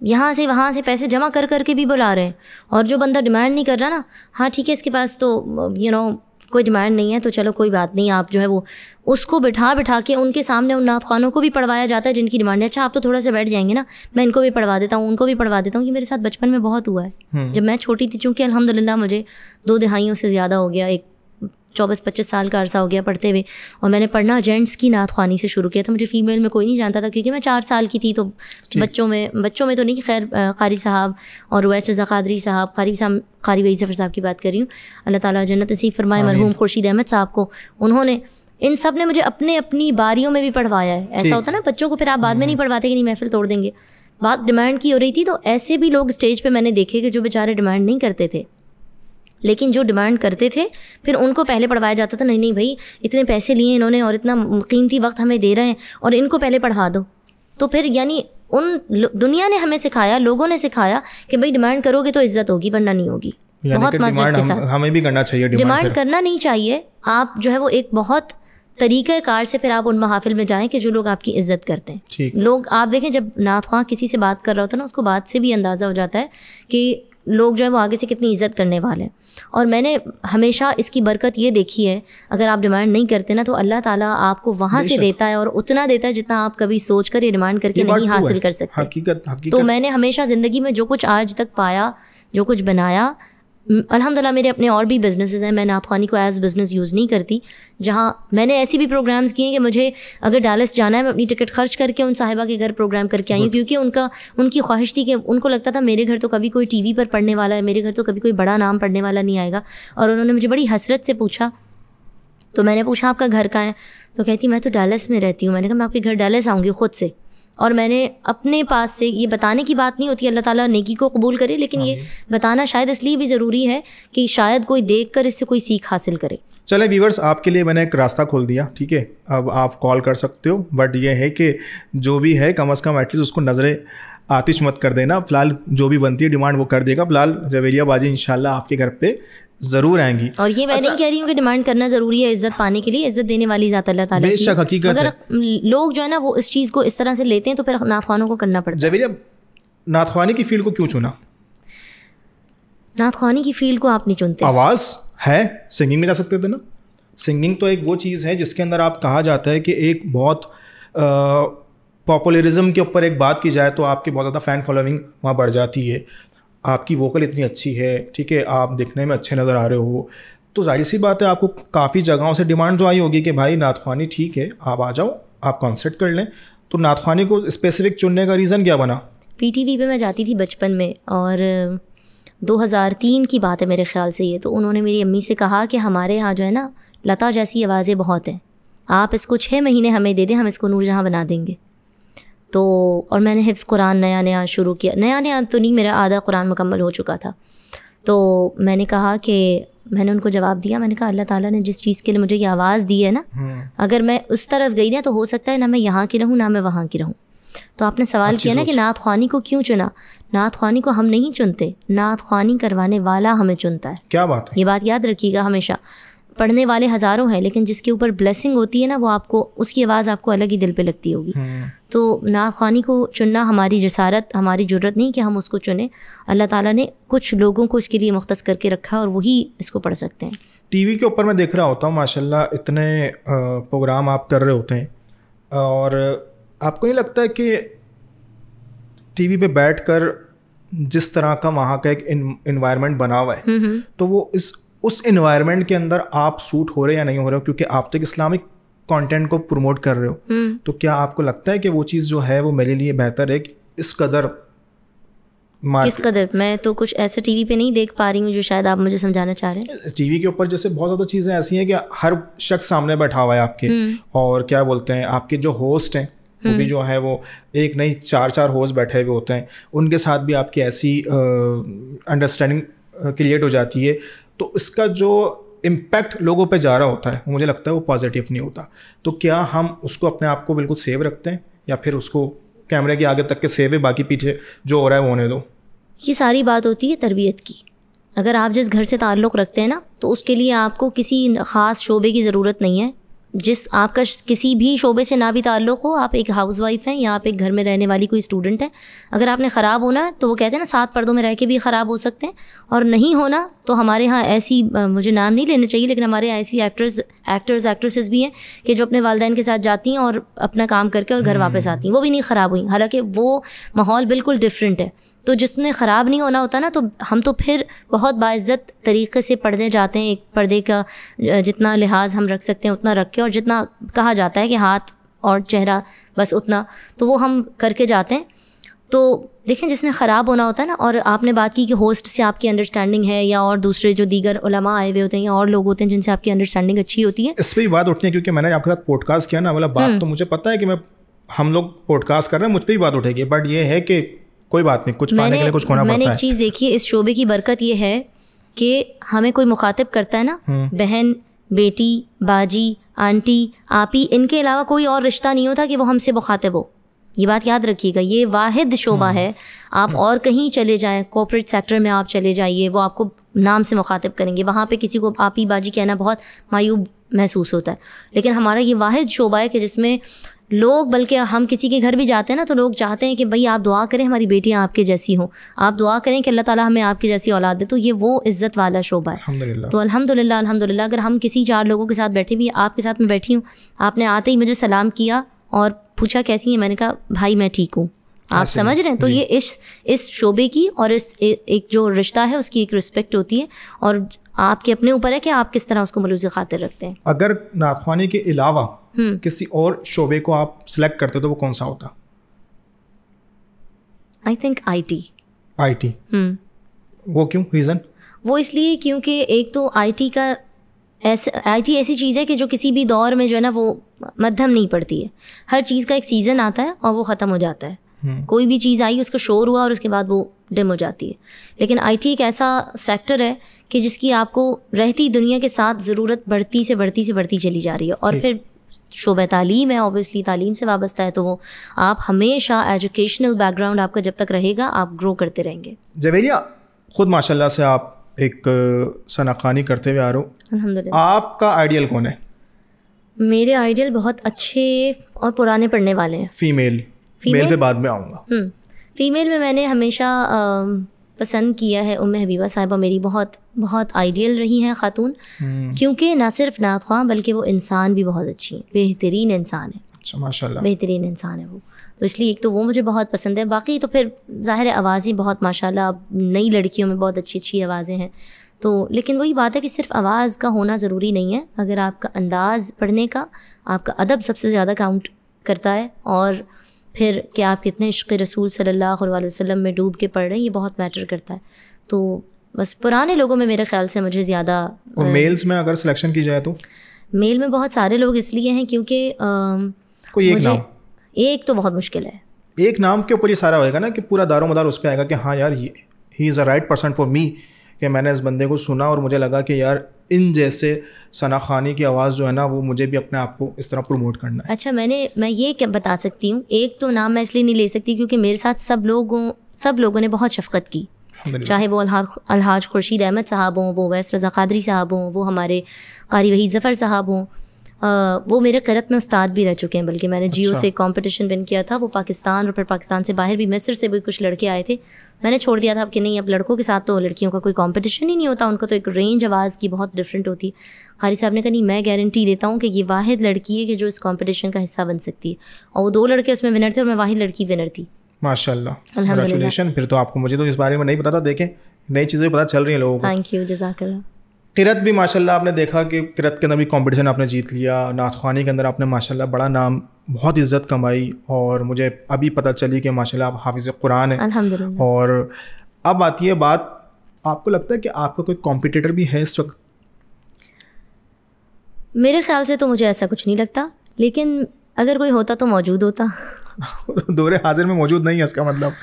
यहाँ से वहाँ से पैसे जमा कर करके भी बुला रहे हैं। और जो बंदा डिमांड नहीं कर रहा ना, हाँ ठीक है इसके पास तो कोई डिमांड नहीं है तो चलो कोई बात नहीं, आप जो है वो उसको बिठा के उनके सामने उन नाथखानों को भी पढ़वाया जाता है जिनकी डिमांड है। अच्छा आप तो थोड़ा सा बैठ जाएंगे ना, मैं इनको भी पढ़वा देता हूँ, उनको भी पढ़वा देता हूँ। कि मेरे साथ बचपन में बहुत हुआ है। जब मैं छोटी थी, चूँकि अल्हम्दुलिल्लाह मुझे 2 दिहाइयों से ज़्यादा हो गया, एक 24-25 साल का अरसा हो गया पढ़ते हुए, और मैंने पढ़ना जेंट्स की नाथख्वानी से शुरू किया था। मुझे फ़ीमेल में कोई नहीं जानता था क्योंकि मैं 4 साल की थी। तो बच्चों में तो नहीं, खैर कारी साहब और वैस रज़ा क़ादरी साहब, कारी वही ज़फ़र साहब की बात कर रही हूँ, अल्लाह ताला जन्नत नसीब फरमाए मरहूम खुर्शीद अहमद साहब को। उन्होंने इन सब ने मुझे अपनी बारियों में भी पढ़वाया है। ऐसा होता है ना बच्चों को फिर आप बाद में नहीं पढ़वाते कि नहीं महफिल तोड़ देंगे। बात डिमांड की हो रही थी, तो ऐसे भी लोग स्टेज पे मैंने देखे कि जो बेचारे डिमांड नहीं करते थे, लेकिन जो डिमांड करते थे फिर उनको पहले पढ़वाया जाता था। नहीं भाई इतने पैसे लिए इन्होंने और इतना कीमती वक्त हमें दे रहे हैं और इनको पहले पढ़वा दो। तो फिर यानी दुनिया ने हमें सिखाया, लोगों ने सिखाया कि भाई डिमांड करोगे तो इज्जत होगी वरना नहीं होगी। बहुत मज़े के साथ हमें भी करना चाहिए। डिमांड करना नहीं चाहिए। आप जो है वो एक बहुत तरीक़ाकार से फिर आप उन महाफिल में जाएं कि जो लोग आपकी इज़्ज़त करते हैं। लोग आप देखें जब नाथख्वाह किसी से बात कर रहा होता है ना, उसको बात से भी अंदाज़ा हो जाता है कि लोग जो है वो आगे से कितनी इज़्ज़त करने वाले हैं। और मैंने हमेशा इसकी बरकत ये देखी है, अगर आप डिमांड नहीं करते ना तो अल्लाह ताला आपको वहाँ से देता है और उतना देता है जितना आप कभी सोच कर या डिमांड करके नहीं हासिल कर सकते। हकीकत। तो मैंने हमेशा ज़िंदगी में जो कुछ आज तक पाया, जो कुछ बनाया, अल्हम्दुलिल्लाह मेरे अपने और भी बिज़नेसेस हैं। मैं नाथख्वानी को एज़ बिज़नेस यूज़ नहीं करती। जहाँ मैंने ऐसी भी प्रोग्राम्स किए कि मुझे अगर डालस जाना है, मैं अपनी टिकट खर्च करके उन साहिबा के घर प्रोग्राम करके आई हूँ, क्योंकि उनकी ख्वाहिश थी कि उनको लगता था मेरे घर तो कभी कोई टीवी पर पढ़ने वाला है, मेरे घर तो कभी कोई बड़ा नाम पढ़ने वाला नहीं आएगा। और उन्होंने मुझे बड़ी हसरत से पूछा, तो मैंने पूछा आपका घर कहाँ है? तो कहती मैं तो डालस में रहती हूँ। मैंने कहा मैं आपके घर डालस आऊँगी ख़ुद से। और मैंने अपने पास से, ये बताने की बात नहीं होती, अल्लाह ताला नेकी को कबूल करे, लेकिन ये बताना शायद इसलिए भी ज़रूरी है कि शायद कोई देखकर इससे कोई सीख हासिल करे। चले व्यूअर्स, आपके लिए मैंने एक रास्ता खोल दिया, ठीक है। अब आप कॉल कर सकते हो, बट ये है कि जो भी है कम अज़ कम एटलीस्ट उसको नज़रें आतिश मत कर देना। फ़िलहाल जो भी बनती है डिमांड वो कर देगा। फ़िलहाल जवेरिया बाजी इंशाल्लाह आपके घर पे ज़रूर आएंगी। और ये मैं नहीं कह रही हूँ कि डिमांड करना ज़रूरी है इज़्ज़त पाने के लिए, इज़्ज़त देने वाली ज़ात अल्लाह ताला की। बेशक हकीकत अगर लोग जो है ना वो इस चीज़ को इस तरह से लेते हैं तो फिर नाथख्वानों को करना पड़ता है। जवेरिया, नाथख्वानी की फील्ड को क्यों चुना? नाथख्वानी की फील्ड को आप नहीं चुनते। आवाज़ है, सिंगिंग में जा सकते थे ना। सिंगिंग तो एक वो चीज़ है जिसके अंदर आप कहा जाता है कि एक बहुत पॉपुलरिज्म के ऊपर एक बात की जाए तो आपकी बहुत ज़्यादा फ़ैन फॉलोइंग वहाँ बढ़ जाती है। आपकी वोकल इतनी अच्छी है, ठीक है, आप दिखने में अच्छे नज़र आ रहे हो, तो जाहिर सी बात है आपको काफ़ी जगहों से डिमांड तो आई होगी कि भाई नाथख्वानी ठीक है, आप आ जाओ, आप कॉन्सर्ट कर लें। तो नाथख्वानी को स्पेसिफिक चुनने का रीज़न क्या बना? PTV पे मैं जाती थी बचपन में, और 2003 की बात है मेरे ख्याल से ये। तो उन्होंने मेरी अम्मी से कहा कि हमारे यहाँ जो है ना लता जैसी आवाज़ें बहुत हैं, आप इसको 6 महीने हमें दे दें, हम इसको नूरजहाँ बना देंगे। तो और मैंने हिफ्ज़ कुरान नया शुरू किया, नया तो नहीं, मेरा आधा कुरान मुकम्मल हो चुका था। तो मैंने कहा कि मैंने उनको जवाब दिया, मैंने कहा अल्लाह ताला ने जिस चीज़ के लिए मुझे ये आवाज़ दी है ना, अगर मैं उस तरफ गई ना तो हो सकता है ना मैं यहाँ की रहूँ ना मैं वहाँ की रहूँ। तो आपने सवाल किया ना कि नात ख़्वानी को क्यों चुना। नात ख़्वानी को हम नहीं चुनते, नात ख़्वानी करवाने वाला हमें चुनता है। क्या बात है, ये बात याद रखिएगा हमेशा। पढ़ने वाले हज़ारों हैं, लेकिन जिसके ऊपर ब्लेसिंग होती है ना, वो आपको उसकी आवाज़ आपको अलग ही दिल पे लगती होगी। तो नात ख़्वानी को चुनना हमारी जसारत, हमारी जुर्रत नहीं कि हम उसको चुने। अल्लाह ताला ने कुछ लोगों को इसके लिए मुख्तस करके रखा और वही इसको पढ़ सकते हैं। टीवी के ऊपर मैं देख रहा होता हूँ माशाल्लाह, इतने प्रोग्राम आप कर रहे होते हैं, और आपको नहीं लगता है कि टीवी पे बैठकर जिस तरह का वहाँ का एक इन्वायरमेंट बना हुआ है, तो वो उस इन्वायरमेंट के अंदर आप सूट हो रहे या नहीं हो रहे हो, क्योंकि आप तो एक इस्लामिक कंटेंट को प्रमोट कर रहे हो, तो क्या आपको लगता है कि वो चीज़ जो है वो मेरे लिए बेहतर है इस कदर? किस कदर? मैं तो कुछ ऐसा टीवी पे नहीं देख पा रही हूँ जो शायद आप मुझे समझाना चाह रहे हैं। टीवी के ऊपर जैसे बहुत ज़्यादा चीज़ें ऐसी हैं कि हर शख्स सामने बैठा हुआ है आपके, और क्या बोलते हैं, आपके जो होस्ट हैं वो भी जो है वो एक नहीं 4 होस्ट बैठे हुए होते हैं, उनके साथ भी आपकी ऐसी अंडरस्टैंडिंग क्रिएट हो जाती है। तो इसका जो इम्पैक्ट लोगों पे जा रहा होता है मुझे लगता है वो पॉजिटिव नहीं होता। तो क्या हम उसको अपने आप को बिल्कुल सेव रखते हैं, या फिर उसको कैमरे के आगे तक के सेव है, बाकी पीछे जो हो रहा है वो होने दो? ये सारी बात होती है तरबियत की। अगर आप जिस घर से ताल्लुक़ रखते हैं ना, तो उसके लिए आपको किसी ख़ास शोबे की ज़रूरत नहीं है। जिस आपका किसी भी शोबे से ना भी ताल्लुक़ हो, आप एक हाउसवाइफ हैं या आप एक घर में रहने वाली कोई स्टूडेंट है, अगर आपने ख़राब होना है तो वो कहते हैं ना 7 पर्दों में रह के भी ख़राब हो सकते हैं, और नहीं होना तो हमारे यहाँ ऐसी, मुझे नाम नहीं लेने चाहिए, लेकिन हमारे यहाँ ऐसी एक्टर्स एक्ट्रेसेस भी हैं कि जो अपने वालिदैन के साथ जाती हैं और अपना काम करके और घर वापस आती हैं, वो भी नहीं ख़राब हुई, हालांकि वो माहौल बिल्कुल डिफरेंट है। तो जिसमें ख़राब नहीं होना होता ना, तो हम तो फिर बहुत बाइज़्ज़त तरीक़े से पढ़ने जाते हैं। एक पर्दे का जितना लिहाज हम रख सकते हैं उतना रख के, और जितना कहा जाता है कि हाथ और चेहरा बस उतना, तो वो हम करके जाते हैं। तो देखें, जिसमें ख़राब होना होता है ना, और आपने बात की कि होस्ट से आपकी अंडरस्टैंडिंग है, या और दूसरे जो दीगर उलमा आए हुए होते हैं या और लोग होते हैं जिनसे आपकी अंडरस्टैंडिंग अच्छी होती है, इस पर भी बात उठती है। क्योंकि मैंने आपके साथ पॉडकास्ट किया ना, मतलब बात तो मुझे पता है कि हम लोग पॉडकास्ट कर रहे हैं, मुझ पर भी बात उठेगी, बट ये है कि कोई बात नहीं, कुछ पाने के लिए कुछ खोना पड़ता है। मैंने एक चीज़ देखी है, इस शोबे की बरकत ये है कि हमें कोई मुखातिब करता है ना, बहन, बेटी, बाजी, आंटी, आपी, इनके अलावा कोई और रिश्ता नहीं होता कि वो हमसे मुखातिब हो। ये बात याद रखिएगा, ये वाहिद शोबा है। आप और कहीं चले जाएं, कॉर्पोरेट सेक्टर में आप चले जाइए, वो आपको नाम से मुखातिब करेंगे, वहाँ पे किसी को आपी बाजी कहना बहुत मायूब महसूस होता है। लेकिन हमारा ये वाहिद शोबा है कि जिसमें लोग, बल्कि हम किसी के घर भी जाते हैं ना, तो लोग चाहते हैं कि भाई आप दुआ करें हमारी बेटियां आपके जैसी हों, आप दुआ करें कि अल्लाह ताला हमें आपकी जैसी औलाद दे। तो ये वो इज़्ज़त वाला शोबा है। तो अल्हम्दुलिल्लाह अगर हम किसी 4 लोगों के साथ बैठे भी, आपके साथ मैं बैठी हूँ, आपने आते ही मुझे सलाम किया और पूछा कैसी है, मैंने कहा भाई मैं ठीक हूँ, आप समझ रहे हैं। तो ये इस शोबे की और इस एक जो रिश्ता है उसकी एक रिस्पेक्ट होती है, और आपके अपने ऊपर है कि आप किस तरह उसको मलूज़ खातिर रखते हैं। अगर नात-ख़्वानी के अलावा किसी और शोबे को आप सिलेक्ट करते तो वो कौन सा होता? I think IT। वो क्यों, रीज़न? वो इसलिए क्योंकि एक तो IT ऐसी चीज़ है कि जो किसी भी दौर में जो है ना वो मध्यम नहीं पड़ती है। हर चीज़ का एक सीज़न आता है और वो ख़त्म हो जाता है। कोई भी चीज़ आई, उसका शोर हुआ और उसके बाद वो डिम हो जाती है। लेकिन IT एक ऐसा सेक्टर है कि जिसकी आपको रहती दुनिया के साथ ज़रूरत बढ़ती चली जा रही है। और फिर शोबा तालीम है, ऑब्वियसली तालीम से वाबस्ता है, तो वो आप हमेशा एजुकेशनल बैकग्राउंड आपका जब तक रहेगा आप ग्रो करते रहेंगे। जवेरिया, ख़ुद माशाल्लाह से आप एक सनाखानी करते हुए आ रहे हो, अल्हम्दुलिल्लाह। आपका आइडियल कौन है? मेरे आइडियल बहुत अच्छे और पुराने पढ़ने वाले हैं। फीमेल मेल पे बाद में आऊँगा। फ़ीमेल में मैंने हमेशा पसंद किया है उम्मे हबीबा साहिबा, मेरी बहुत आइडियल रही हैं ख़ातून, क्योंकि ना सिर्फ नात ख़्वां बल्कि वो इंसान भी बहुत अच्छी है, बेहतरीन इंसान है। अच्छा, माशाल्लाह, बेहतरीन इंसान है वो। तो इसलिए एक तो वो मुझे बहुत पसंद है। बाकी तो फिर ज़ाहिर आवाज़ ही बहुत माशाल्लाह, नई लड़कियों में बहुत अच्छी आवाज़ें हैं। तो लेकिन वही बात है कि सिर्फ आवाज़ का होना ज़रूरी नहीं है, अगर आपका अंदाज़ पढ़ने का, आपका अदब सबसे ज़्यादा काउंट करता है, और फिर कि आप कितने इश्क़ रसूल सल्लल्लाहु अलैहि वसल्लम में डूब के पढ़ रहे हैं, ये बहुत मैटर करता है। तो बस पुराने लोगों में मेरे ख्याल से मुझे ज़्यादा। और मेल्स में अगर सिलेक्शन की जाए तो? मेल में बहुत सारे लोग इसलिए हैं क्योंकि कोई एक नाम, एक तो बहुत मुश्किल है। एक नाम के ऊपर ये सारा होएगा ना कि पूरा दारोमदार उस पर आएगा कि हाँ यार he is a right person for me, कि मैंने इस बंदे को सुना और मुझे लगा कि यार इन जैसे सना खानी की आवाज़ जो है ना वो मुझे भी अपने आप को इस तरह प्रमोट करना है। अच्छा, मैं ये क्या बता सकती हूँ, एक तो नाम मैं इसलिए नहीं ले सकती क्योंकि मेरे साथ सब लोगों ने बहुत शफकत की, चाहे वो अलहाज खुर्शीद अहमद साहब हों, वो वैस रज़ा क़ादरी साहब हों, वो हमारे क़ारी वहीद ज़फ़र साहब हों, वो मेरे क़िरात में उस्ताद भी रह चुके हैं, बल्कि मैंने जियो से कंपटीशन विन किया था, वो पाकिस्तान और फिर पाकिस्तान से बाहर भी, मिस्र से भी कुछ लड़के आए थे। मैंने छोड़ दिया था कि नहीं, अब लड़कों के साथ तो लड़कियों का कोई कंपटीशन ही नहीं होता, उनको तो एक रेंज आवाज़ की बहुत डिफरेंट होती है। क़ारी साहब ने कहा नहीं, मैं गारंटी देता हूँ कि ये वाहिद लड़की है कि जो इस कंपटीशन का हिस्सा बन सकती है, और वो 2 लड़के उसमें विनर थे और मैं वाहिद लड़की विनर थी। माशाल्लाह, कांग्रेचुलेशन। फिर तो आपको, मुझे तो इस बारे में नहीं पता था, देखें नई चीज़ें पता चल रही हैं लोगों को। थैंक यू, जज़ाकल्लाह। क़िरात भी माशाल्लाह आपने देखा कि क़िरात के अंदर भी कंपटीशन आपने जीत लिया, नात ख़्वानी के अंदर आपने माशाल्लाह बड़ा नाम, बहुत इज़्ज़त कमाई, और मुझे अभी पता चली कि माशाल्लाह आप हाफिज़ कुरान हैं अल्हम्दुलिल्लाह। और अब आती है बात, आपको लगता है कि आपका कोई कॉम्पिटिटर भी है इस वक्त? मेरे ख्याल से तो मुझे ऐसा कुछ नहीं लगता, लेकिन अगर कोई होता तो मौजूद होता। दौरे हाजिर में मौजूद नहीं है इसका मतलब।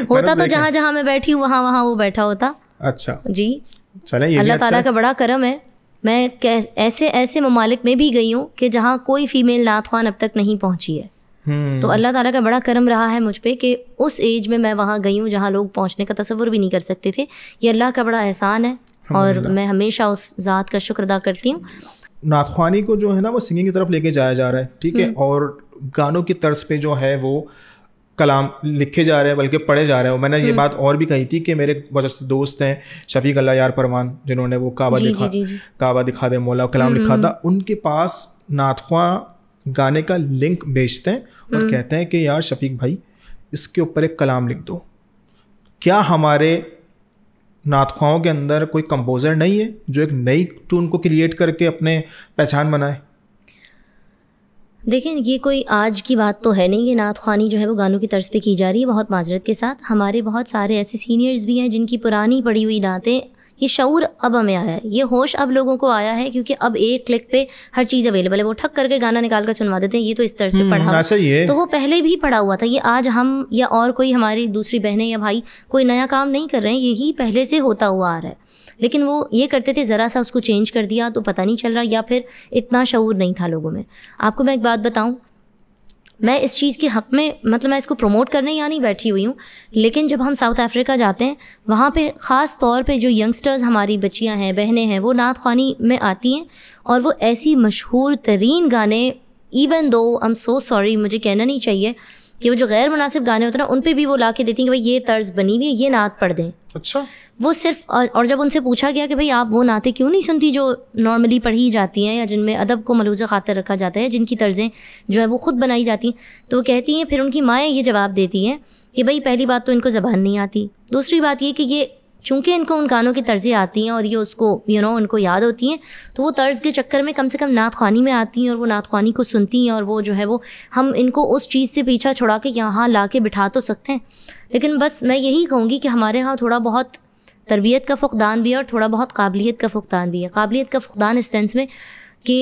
होता तो जहाँ जहाँ मैं बैठी हूँ वहाँ वहाँ वो बैठा होता। अच्छा जी, चले, अल्लाह ताला का बड़ा करम है। मैं ऐसे ऐसे ममालिक में भी गई हूँ कि जहाँ कोई फ़ीमेल नात ख़्वान अब तक नहीं पहुँची है। तो अल्लाह ताला का बड़ा करम रहा है मुझ पे कि उस एज में मैं वहाँ गई हूँ जहाँ लोग पहुँचने का तसव्वुर भी नहीं कर सकते थे। ये अल्लाह का बड़ा एहसान है और मैं हमेशा उस ज़ात का शुक्र अदा करती हूँ। नात ख़्वानी को जो है ना वो सिंगिंग की तरफ लेके जाया जा रहा है, ठीक है, और गानों की तर्ज पे जो है वो कलाम लिखे जा रहे हैं, बल्कि पढ़े जा रहे हैं। मैंने ये बात और भी कही थी कि मेरे बहुत से दोस्त हैं, शफीक अल्लाह यार परवान, जिन्होंने वो काबा दिखा दे मौला कलाम लिखा था, उनके पास नात ख़्वां गाने का लिंक भेजते हैं और कहते हैं कि यार शफीक भाई इसके ऊपर एक कलाम लिख दो। क्या हमारे नात ख़्वाओं के अंदर कोई कंपोज़र नहीं है जो एक नई ट्यून को क्रिएट करके अपने पहचान बनाए? देखें, ये कोई आज की बात तो है नहीं कि नात ख़्वानी जो है वो गानों की तर्ज पे की जा रही है। बहुत माजरत के साथ हमारे बहुत सारे ऐसे सीनियर्स भी हैं जिनकी पुरानी पड़ी हुई नातें, ये शऊर अब हमें आया है, ये होश अब लोगों को आया है, क्योंकि अब एक क्लिक पे हर चीज़ अवेलेबल है। वो ठक करके गाना निकाल कर सुनवा देते हैं, ये तो इस तर्ज पे पढ़ा हुआ, तो वो पहले भी पढ़ा हुआ था। ये आज हम या और कोई हमारी दूसरी बहनें या भाई कोई नया काम नहीं कर रहे हैं, यही पहले से होता हुआ आ रहा है। लेकिन वो ये करते थे, ज़रा सा उसको चेंज कर दिया तो पता नहीं चल रहा, या फिर इतना शऊर नहीं था लोगों में। आपको मैं एक बात बताऊं, मैं इस चीज़ के हक़ में, मतलब मैं इसको प्रमोट करने यहाँ नहीं बैठी हुई हूँ, लेकिन जब हम साउथ अफ्रीका जाते हैं वहाँ पे ख़ास तौर पे जो यंगस्टर्स हमारी बच्चियाँ हैं, बहनें हैं, वो नात ख़्वानी में आती हैं और वो ऐसी मशहूर तरीन गाने, even though I am so sorry, मुझे कहना नहीं चाहिए कि वो जो गैर मुनासिब गाने होते हैं ना उन पे भी वो ला के देती हैं कि भाई ये तर्ज बनी हुई है, ये नात पढ़ दें। अच्छा, वो सिर्फ, और जब उनसे पूछा गया कि भाई आप वो नातें क्यों नहीं सुनती जो नॉर्मली पढ़ी जाती हैं या जिनमें अदब को मलूज़ खातिर रखा जाता है, जिनकी तर्जें जो है वो ख़ुद बनाई जाती हैं, तो वो कहती हैं, फिर उनकी माएँ ये जवाब देती हैं कि भाई पहली बात तो इनको ज़बान नहीं आती, दूसरी बात ये कि ये चूँकि इनको उन गानों की तर्जें आती हैं और ये उसको उनको याद होती हैं, तो वो तर्ज के चक्कर में कम से कम नात ख़्वानी में आती हैं और वो नात ख़्वानी को सुनती हैं, और वो जो है वो हम इनको उस चीज़ से पीछा छुड़ा के यहाँ ला के बिठा तो सकते हैं। लेकिन बस मैं यही कहूँगी कि हमारे यहाँ थोड़ा बहुत तरबियत का फ़ुक़दान भी है और थोड़ा बहुत काबिलियत का फ़ुक़दान भी है। काबिलियत का फ़ुक़दान इस सेंस में कि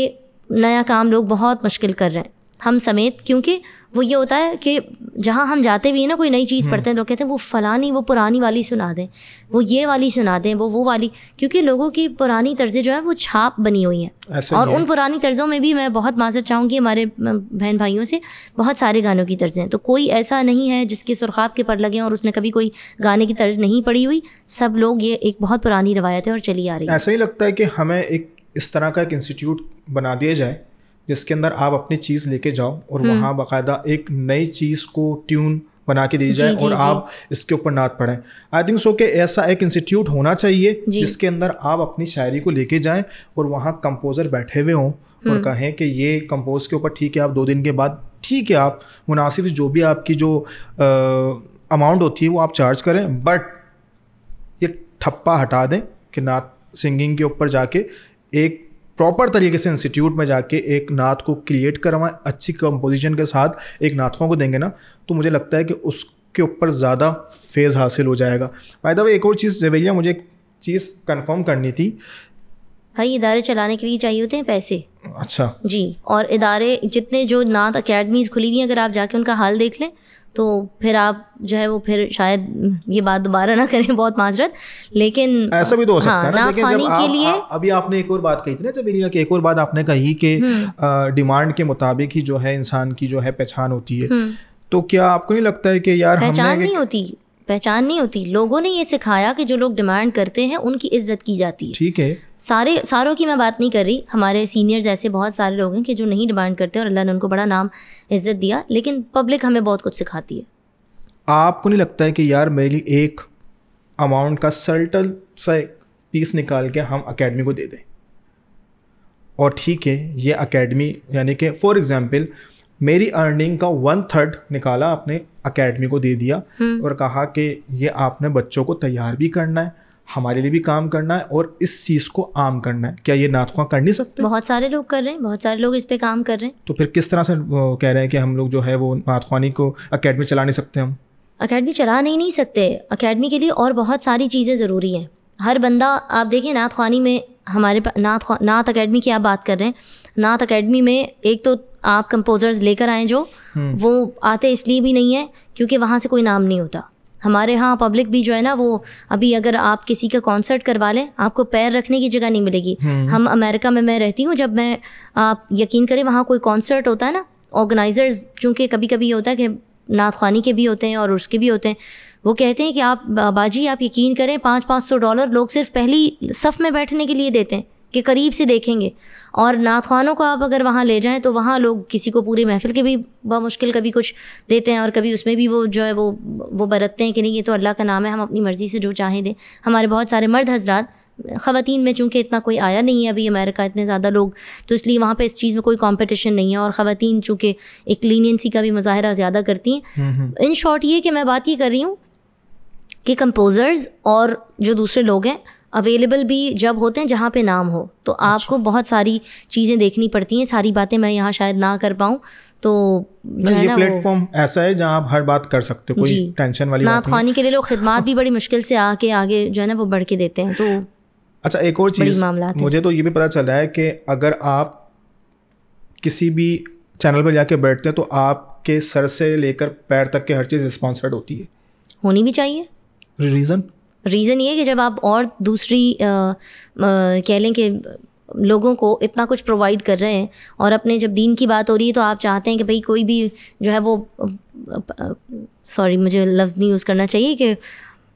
नया काम लोग बहुत मुश्किल कर रहे हैं, हम समेत, क्योंकि वो ये होता है कि जहाँ हम जाते भी हैं ना, कोई नई चीज़ पढ़ते हैं, लोग कहते हैं वो फ़लानी, वो पुरानी वाली सुना दें, वो ये वाली सुना दें, वो वाली, क्योंकि लोगों की पुरानी तर्ज़ें जो है वो छाप बनी हुई हैं। और उन पुरानी तर्ज़ों में भी मैं बहुत माज़रत चाहूँगी हमारे बहन भाइयों से, बहुत सारे गानों की तर्ज़ें हैं, तो कोई ऐसा नहीं है जिसके सुरखाब के पर लगे और उसने कभी कोई गाने की तर्ज़ नहीं पढ़ी हुई। सब लोग, ये एक बहुत पुरानी रवायत है और चली आ रही है। ऐसा ही लगता है कि हमें एक इस तरह का एक इंस्टीट्यूट बना दिया जाए जिसके अंदर आप अपनी चीज़ लेके जाओ और वहाँ बाकायदा एक नई चीज़ को ट्यून बना के दी जाए और आप इसके ऊपर नात पढ़ें। आई थिंक सो कि ऐसा एक इंस्टीट्यूट होना चाहिए जिसके अंदर आप अपनी शायरी को लेके जाएं और वहाँ कंपोज़र बैठे हुए हों और कहें कि ये कंपोज के ऊपर ठीक है, आप 2 दिन के बाद ठीक है, आप मुनासिब जो भी आपकी जो अमाउंट होती है वो आप चार्ज करें, बट ये ठप्पा हटा दें कि नात सिंगिंग के ऊपर जाके एक प्रॉपर तरीके से इंस्टीट्यूट में जाके एक नात को क्रिएट करवाएं, अच्छी कंपोजिशन के साथ एक नातों को देंगे ना, तो मुझे लगता है कि उसके ऊपर ज़्यादा फेज़ हासिल हो जाएगा। बाय द वे, एक और चीज़ जवेलिया, मुझे एक चीज़ कंफर्म करनी थी, भाई इदारे चलाने के लिए चाहिए होते हैं पैसे। अच्छा जी, और इदारे जितने जो नात अकेडमीज़ खुली हुई हैं, अगर आप जाके उनका हाल देख लें तो फिर आप जो है वो फिर शायद ये बात दोबारा ना करें, बहुत माजरत, लेकिन ऐसा भी तो हो सकता है ना। नात ख़वानी के लिए अभी आपने एक और बात कही थी ना जमीलिया की, एक और बात आपने कही कि डिमांड के मुताबिक ही जो है इंसान की जो है पहचान होती है। तो क्या आपको नहीं लगता है कि यार पहचान नहीं होती, लोगों ने ये सिखाया कि जो लोग डिमांड करते हैं उनकी इज्जत की जाती है। ठीक है, सारों की मैं बात नहीं कर रही, हमारे सीनियर्स ऐसे बहुत सारे लोग हैं कि जो नहीं डिमांड करते और अल्लाह ने उनको बड़ा नाम इज्जत दिया, लेकिन पब्लिक हमें बहुत कुछ सिखाती है। आपको नहीं लगता है कि यार मेरी एक अमाउंट का सर्टल सा पीस निकाल के हम अकेडमी को दे दें, और ठीक है ये अकेडमी यानी कि फॉर एग्जांपल मेरी अर्निंग का 1/3 निकाला आपने अकेडमी को दे दिया और कहा कि ये आपने बच्चों को तैयार भी करना है, हमारे लिए भी काम करना है और इस चीज़ को आम करना है। क्या ये नात ख्वां कर नहीं सकते? बहुत सारे लोग कर रहे हैं, बहुत सारे लोग इस पे काम कर रहे हैं। तो फिर किस तरह से वो कह रहे हैं कि हम लोग जो है वो नात ख्वानी को अकेडमी चला नहीं सकते? हम अकेडमी चला नहीं सकते। अकेडमी के लिए और बहुत सारी चीज़ें ज़रूरी हैं। हर बंदा, आप देखिए नात ख्वानी में हमारे नात अकेडमी की आप बात कर रहे हैं, नात अकेडमी में एक तो आप कंपोजर्स लेकर आएँ जो वो आते इसलिए भी नहीं है क्योंकि वहाँ से कोई नाम नहीं होता। हमारे यहाँ पब्लिक भी जो है ना, वो अभी अगर आप किसी का कॉन्सर्ट करवा लें आपको पैर रखने की जगह नहीं मिलेगी। हम अमेरिका में मैं रहती हूँ, जब मैं, आप यकीन करें, वहाँ कोई कॉन्सर्ट होता है ना, ऑर्गेनाइजर्स चूँकि कभी कभी होता है कि नात ख्वानी के भी होते हैं और उसके भी होते हैं, वो कहते हैं कि आप बाजी आप यकीन करें $500 लोग सिर्फ पहली सफ़ में बैठने के लिए देते हैं कि करीब से देखेंगे। और नात ख्वानों को आप अगर वहाँ ले जाएं तो वहाँ लोग किसी को पूरी महफिल के भी बामुश्किल कभी कुछ देते हैं और कभी उसमें भी वो जो है वो बरतते हैं कि नहीं ये तो अल्लाह का नाम है, हम अपनी मर्ज़ी से जो चाहें दें। हमारे बहुत सारे मर्द हजरात, ख़वातीन में चूँकि इतना कोई आया नहीं है अभी अमेरिका, इतने ज़्यादा लोग, तो इसलिए वहाँ पे इस चीज़ में कोई कंपटीशन नहीं है और ख़वातीन चूँकि एक लीनियंसी का भी मुजाहरा ज़्यादा करती हैं। इन शॉर्ट ये कि मैं बात ये कर रही हूँ कि कंपोज़र्स और जो दूसरे लोग हैं अवेलेबल भी जब होते हैं जहाँ पे नाम हो, तो आपको बहुत सारी चीज़ें देखनी पड़ती हैं। सारी बातें मैं यहाँ शायद ना कर पाऊँ, तो ये प्लेटफॉर्म ऐसा है जहाँ आप हर बात कर सकते हो, कोई टेंशन वाली बात नहीं। नात ख्वानी के लिए लोग खिदमात भी बड़ी मुश्किल से आगे जो है ना वो बढ़ के देते हैं। तो अच्छा, एक और चीज़ मुझे तो ये भी पता चल रहा है कि अगर आप किसी भी चैनल पर जाके बैठते हैं तो आपके सर से लेकर पैर तक के हर चीज़ स्पॉन्सर्ड होती है, होनी भी चाहिए। रीज़न ये है कि जब आप और दूसरी कह लें कि लोगों को इतना कुछ प्रोवाइड कर रहे हैं और अपने जब दीन की बात हो रही है तो आप चाहते हैं कि भाई कोई भी जो है वो, सॉरी मुझे लफ्ज़ नहीं यूज़ करना चाहिए, कि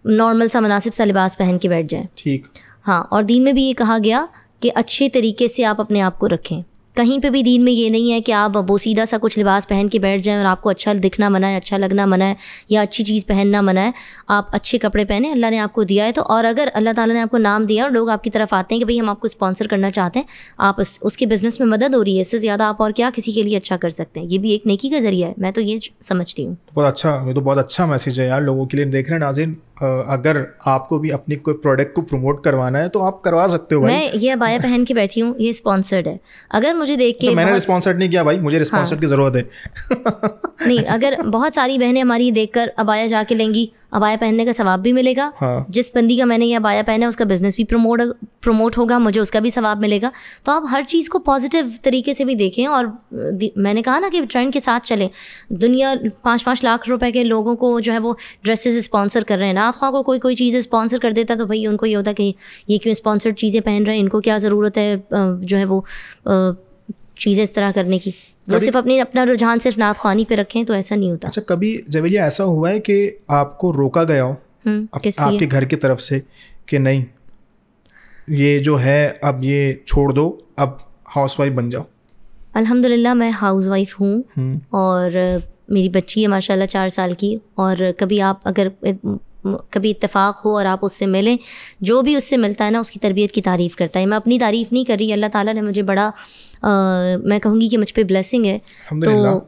नॉर्मल सा मुनासिब सा लिबास पहन के बैठ जाए। ठीक, हाँ, और दीन में भी ये कहा गया कि अच्छे तरीके से आप अपने आप को रखें। कहीं पे भी दीन में ये नहीं है कि आप बोसीदा सा कुछ लिबास पहन के बैठ जाएं और आपको अच्छा दिखना मना है, अच्छा लगना मना है, या अच्छी चीज़ पहनना मना है। आप अच्छे कपड़े पहने, अल्लाह ने आपको दिया है तो। और अगर अल्लाह ताला ने आपको नाम दिया और लोग आपकी तरफ आते हैं कि भाई हम आपको स्पॉन्सर करना चाहते हैं, आप उसके बिज़नेस में मदद हो रही है, इससे ज़्यादा आप और क्या किसी के लिए अच्छा कर सकते हैं। ये भी एक नेकी का ज़रिया है, मैं तो ये समझती हूँ। बहुत अच्छा, ये तो बहुत अच्छा मैसेज है यार लोगों के लिए। देख रहे हैं नाज़रीन, अगर आपको भी अपनी कोई प्रोडक्ट को प्रमोट करवाना है तो आप करवा सकते हो भाई। मैं ये अबाया पहन के बैठी हूँ, ये स्पॉन्सर्ड है। अगर मुझे देख के, मैंने स्पॉन्सर्ड नहीं किया भाई, मुझे रिस्पॉन्सर्ड की ज़रूरत है। नहीं, अगर बहुत सारी बहनें हमारी देखकर अबाया जाके लेंगी, अबाया पहनने का सवाब भी मिलेगा। हाँ। जिस बंदी का मैंने ये अबाया पहना है उसका बिजनेस भी प्रमोट होगा, मुझे उसका भी सवाब मिलेगा। तो आप हर चीज़ को पॉजिटिव तरीके से भी देखें और मैंने कहा ना कि ट्रेंड के साथ चलें। दुनिया 5-5 लाख रुपए के लोगों को जो है वो ड्रेसेस स्पॉन्सर कर रहे हैं। नात ख्वां को कोई चीज़ स्पॉन्सर कर देता तो भाई उनको ये होता कि ये क्यों स्पॉन्सर्ड चीज़ें पहन रहे हैं, इनको क्या ज़रूरत है जो है वो चीज़ें इस तरह करने की। वो सिर्फ अपना रुझान सिर्फ नात ख्वानी पे रखें तो ऐसा नहीं होता। अच्छा, कभी जवेलिया ऐसा हुआ है कि आपको रोका गया हो आपके घर की तरफ से कि नहीं ये जो है अब ये छोड़ दो, अब हाउसवाइफ बन जाओ? अल्हम्दुलिल्लाह मैं हाउसवाइफ हूँ और मेरी बच्ची है माशाल्लाह 4 साल की। और कभी आप अगर कभी इत्तेफाक हो और आप उससे मिलें, जो भी उससे मिलता है ना उसकी तरबियत की तारीफ़ करता है। मैं अपनी तारीफ़ नहीं कर रही, अल्लाह ताला ने मुझे बड़ा मैं कहूँगी कि मुझ पे ब्लेसिंग है। तो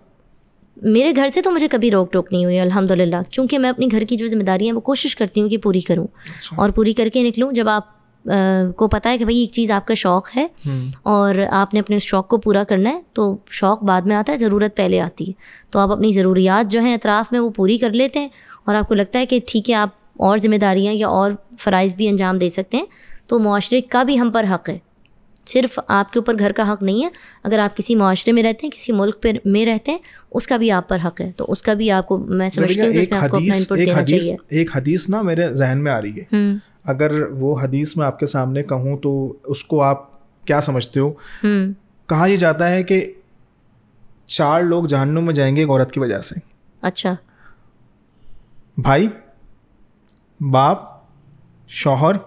मेरे घर से तो मुझे कभी रोक टोक नहीं हुई अल्हम्दुलिल्लाह, क्योंकि मैं अपनी घर की जो जिम्मेदारियाँ हैं वो कोशिश करती हूँ कि पूरी करूँ और पूरी करके निकलूँ। जब आप को पता है कि भाई एक चीज़ आपका शौक़ है और आपने अपने उस शौक़ को पूरा करना है, तो शौक़ बाद में आता है, ज़रूरत पहले आती है। तो आप अपनी ज़रूरियात जो हैं अतराफ़ में वो पूरी कर लेते हैं और आपको लगता है कि ठीक है आप और ज़िम्मेदारियाँ या और फ़राइज़ भी अंजाम दे सकते हैं, तो मुआशरे का भी हम पर हक़ है सिर्फ आपके ऊपर घर का हक नहीं है, अगर आप किसी माशरे में रहते हैं, किसी मुल्क पर में रहते हैं, उसका भी आप पर हक है, तो उसका भी आपको, मैं समझती हूँ उसमें आपको अपना इनपुट देना चाहिए। एक हदीस ना मेरे जहन में आ रही है, अगर वो हदीस मैं आपके सामने कहूँ तो उसको आप क्या समझते हो? कहा यह जाता है कि 4 लोग जहन्नुम में जाएंगे एक औरत की वजह से। अच्छा। भाई, बाप, शौहर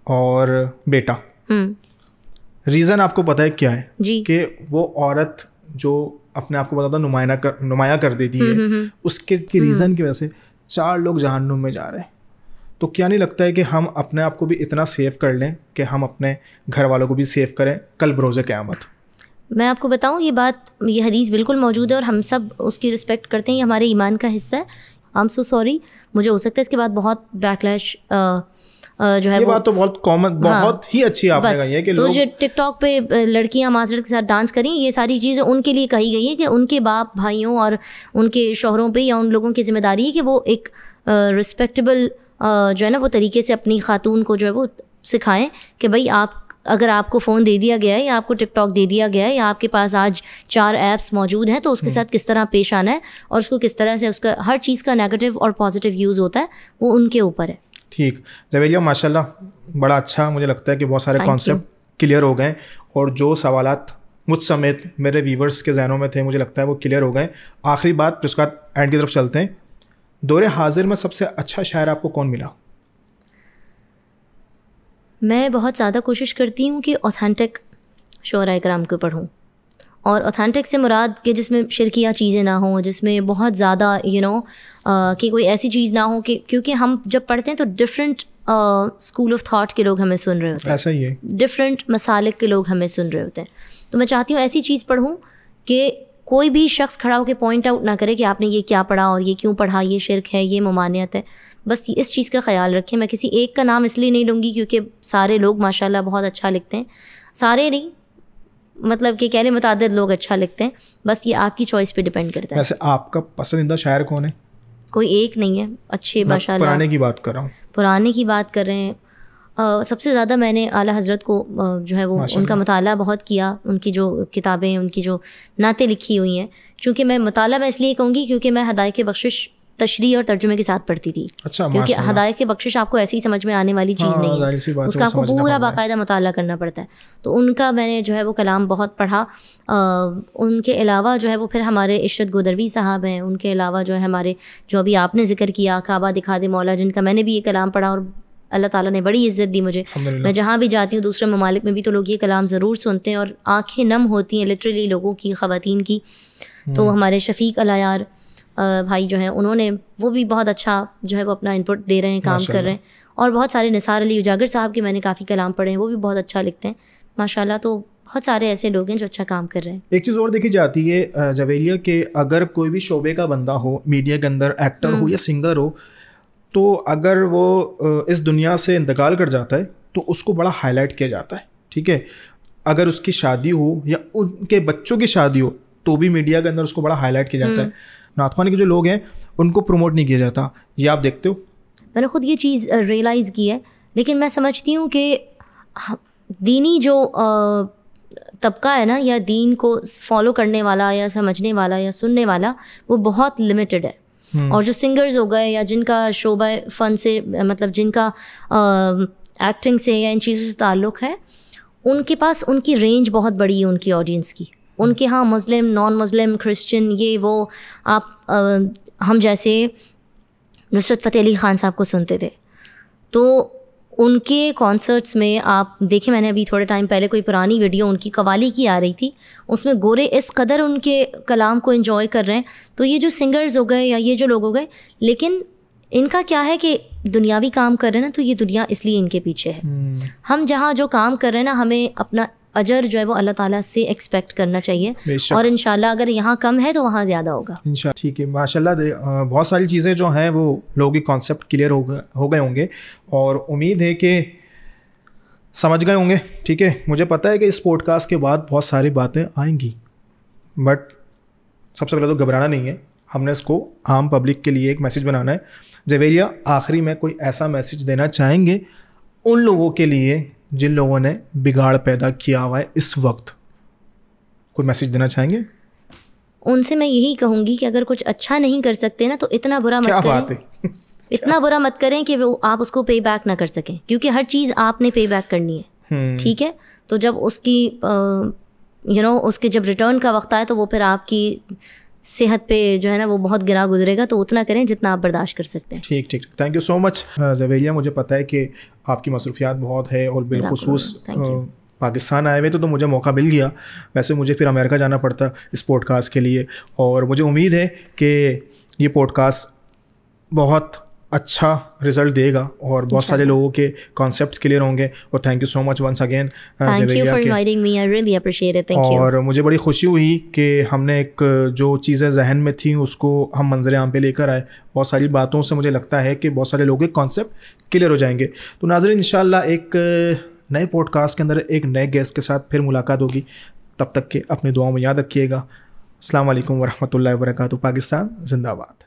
और बेटा। रीज़न आपको पता है क्या है? कि वो औरत जो अपने आप को बताता नुमाया कर देती है, उसके रीज़न की वजह से 4 लोग जहन्नुम में जा रहे हैं। तो क्या नहीं लगता है कि हम अपने आप को भी इतना सेव कर लें कि हम अपने घर वालों को भी सेव करें कल बरोज़े क़यामत? मैं आपको बताऊं, ये हदीस बिल्कुल मौजूद है और हम सब उसकी रिस्पेक्ट करते हैं, ये हमारे ईमान का हिस्सा है। आई एम सो सॉरी, मुझे हो सकता है इसके बाद बहुत बैकलैश जो है, ये बात तो बहुत कॉमन, बहुत ही अच्छी आपने कही है कि लोग जो टिकटॉक पे लड़कियां माजरत के साथ डांस करें, ये सारी चीज़ें उनके लिए कही गई है कि उनके बाप भाइयों और उनके शौहरों पे या उन लोगों की जिम्मेदारी है कि वो एक रिस्पेक्टेबल जो है ना वो तरीके से अपनी खातून को जो है वो सिखाएं कि भाई आप, अगर आपको फ़ोन दे दिया गया है या आपको टिकटॉक दे दिया गया है या आपके पास आज 4 ऐप्स मौजूद हैं, तो उसके साथ किस तरह पेश आना है और उसको किस तरह से, उसका हर चीज़ का नेगेटिव और पॉजिटिव यूज़ होता है, वो उनके ऊपर है। ठीक, ज़वेलिया माशाल्लाह बड़ा अच्छा, मुझे लगता है कि बहुत सारे कॉन्सेप्ट क्लियर हो गए और जो सवालात मुझ समेत मेरे व्यूवर्स के जहनों में थे, मुझे लगता है वो क्लियर हो गए। आखिरी बात, फिर उसके बाद एंड की तरफ चलते हैं। दौरे हाजिर में सबसे अच्छा शायर आपको कौन मिला? मैं बहुत ज़्यादा कोशिश करती हूँ कि ऑथेंटिक शोरा कराम को पढ़ूँ, और ऑथेंटिक से मुराद कि जिसमें शिरकिया चीज़ें ना हों, जिसमें बहुत ज़्यादा कि कोई ऐसी चीज़ ना हो कि, क्योंकि हम जब पढ़ते हैं तो डिफरेंट स्कूल ऑफ थॉट के लोग हमें सुन रहे होते हैं, ऐसा ही है, डिफरेंट मसालिक के लोग हमें सुन रहे होते हैं। तो मैं चाहती हूँ ऐसी चीज़ पढ़ूँ कि कोई भी शख्स खड़ा होकर पॉइंट आउट ना करे कि आपने ये क्या पढ़ा और ये क्यों पढ़ा, ये शिरक है, ये ममानियत है। बस इस चीज़ का ख्याल रखें। मैं किसी एक का नाम इसलिए नहीं लूँगी क्योंकि सारे लोग माशाल्लाह बहुत अच्छा लिखते हैं, सारे नहीं, मतलब कि कह लें मुतादिद लोग अच्छा लिखते हैं, बस ये आपकी चॉइस पे डिपेंड करता है। वैसे आपका पसंदीदा शायर कौन है? कोई एक नहीं है, अच्छे माशाल्लाह। पुराने की बात कर रहा हूँ। पुराने की बात कर रहे हैं, सबसे ज़्यादा मैंने आला हज़रत को जो है वो उनका मुताला बहुत किया, उनकी जो किताबें, उनकी जो नातें लिखी हुई हैं। चूँकि मैं मुताला मैं इसलिए कहूँगी क्योंकि मैं हदायत बख्शिश तशरीह और तर्जुमे के साथ पढ़ती थी। अच्छा, क्योंकि हदायत बख्शिश आपको ऐसी समझ में आने वाली चीज़ नहीं है, उसका आपको पूरा बाकायदा मुताला करना पड़ता है। तो उनका मैंने जो है वो कलाम बहुत पढ़ा। उनके अलावा जो है वो फिर हमारे इशरत गोदरवी साहब हैं, उनके अलावा जो है हमारे, जो अभी आपने जिक्र किया, काबा दिखा दे मौला, जिनका मैंने भी ये कलाम पढ़ा और अल्लाह ताला ने बड़ी इज़्ज़त दी मुझे। मैं जहाँ भी जाती हूँ दूसरे ममालिक में भी तो लोग ये कलाम ज़रूर सुनते हैं और आँखें नम होती हैं लिटरली लोगों की, ख़वातीन की। तो हमारे शफ़ीक अलायार भाई जो हैं, उन्होंने वो भी बहुत अच्छा जो है वो अपना इनपुट दे रहे हैं, काम कर रहे हैं। और बहुत सारे निसार अली उजागर साहब के मैंने काफ़ी कलाम पढ़े हैं, वो भी बहुत अच्छा लिखते हैं माशाल्लाह। तो बहुत सारे ऐसे लोग हैं जो अच्छा काम कर रहे हैं। एक चीज़ और देखी जाती है ज़वेलिया के, अगर कोई भी शोबे का बंदा हो, मीडिया के अंदर एक्टर हो या सिंगर हो, तो अगर वो इस दुनिया से इंतकाल कर जाता है तो उसको बड़ा हाईलाइट किया जाता है, ठीक है। अगर उसकी शादी हो या उनके बच्चों की शादी हो तो भी मीडिया के अंदर उसको बड़ा हाईलाइट किया जाता है। नातखानी के जो लोग हैं उनको प्रमोट नहीं किया जाता, ये आप देखते हो? मैंने ख़ुद ये चीज़ रियलाइज़ की है, लेकिन मैं समझती हूँ कि दीनी जो तबका है ना, या दीन को फॉलो करने वाला या समझने वाला या सुनने वाला, वो बहुत लिमिटेड है। और जो सिंगर्स हो गए या जिनका शोबा फ़न से, मतलब जिनका एक्टिंग से या इन चीज़ों से ताल्लुक़ है, उनके पास उनकी रेंज बहुत बड़ी है उनकी ऑडियंस की। उनके यहाँ मुस्लिम, नॉन मुस्लिम, क्रिश्चियन, ये वो, आप हम जैसे नुसरत फ़तेह अली ख़ान साहब को सुनते थे, तो उनके कॉन्सर्ट्स में आप देखें, मैंने अभी थोड़े टाइम पहले कोई पुरानी वीडियो उनकी कवाली की आ रही थी, उसमें गोरे इस कदर उनके कलाम को एंजॉय कर रहे हैं। तो ये जो सिंगर्स हो गए या ये जो लोग हो गए, लेकिन इनका क्या है कि दुनियावी काम कर रहे हैं ना, तो ये दुनिया इसलिए इनके पीछे है। हम जहाँ जो काम कर रहे हैं ना, हमें अपना अजर जो है वो अल्लाह ताला से एक्सपेक्ट करना चाहिए, और इंशाल्लाह अगर यहाँ कम है तो वहाँ ज़्यादा होगा इंशाल्लाह। ठीक है, माशाल्लाह बहुत सारी चीज़ें जो हैं वो लोगों की कॉन्सेप्ट क्लियर हो गए होंगे और उम्मीद है कि समझ गए होंगे। ठीक है, मुझे पता है कि इस पॉडकास्ट के बाद बहुत सारी बातें आएंगी, बट सबसे पहले तो घबराना नहीं है, हमने इसको आम पब्लिक के लिए एक मैसेज बनाना है। ज़वेलिया, आखिरी में कोई ऐसा मैसेज देना चाहेंगे उन लोगों के लिए जिन लोगों ने बिगाड़ पैदा किया हुआ है इस वक्त, कोई मैसेज देना चाहेंगे? उनसे मैं यही कहूँगी कि अगर कुछ अच्छा नहीं कर सकते ना तो इतना बुरा मत क्या करें। बात है इतना बुरा मत करें कि वो आप उसको पे बैक ना कर सकें, क्योंकि हर चीज़ आपने पे बैक करनी है, ठीक है। तो जब उसकी उसके जब रिटर्न का वक्त आए तो वो फिर आपकी सेहत पे जो है ना वो बहुत गिरा गुजरेगा, तो उतना करें जितना आप बर्दाश्त कर सकते हैं। ठीक ठीक, thank you so much Javeria. मुझे पता है कि आपकी मसरूफियात बहुत है और बिलखुसूस पाकिस्तान आए हुए तो मुझे मौका मिल गया। वैसे मुझे फिर अमेरिका जाना पड़ता इस पॉडकास्ट के लिए, और मुझे उम्मीद है कि ये पॉडकास्ट बहुत अच्छा रिजल्ट देगा और बहुत सारे लोगों के कॉन्सेप्ट क्लियर होंगे। और thank you so much once again. Thank you for inviting me, I really appreciate it, thank you. और मुझे बड़ी खुशी हुई कि हमने एक जो चीज़ें जहन में थी उसको हम मंजर आम पे लेकर आए। बहुत सारी बातों से मुझे लगता है कि बहुत सारे लोगों के कॉन्सेप्ट क्लियर हो जाएंगे। तो नाज़रीन, इंशाल्लाह एक नए पॉडकास्ट के अंदर एक नए गेस्ट के साथ फिर मुलाकात होगी। तब तक के अपनी दुआओं में याद रखिएगा। अस्सलाम वालेकुम वरहमतुल्लाहि वबरकातुहू। पाकिस्तान जिंदाबाद।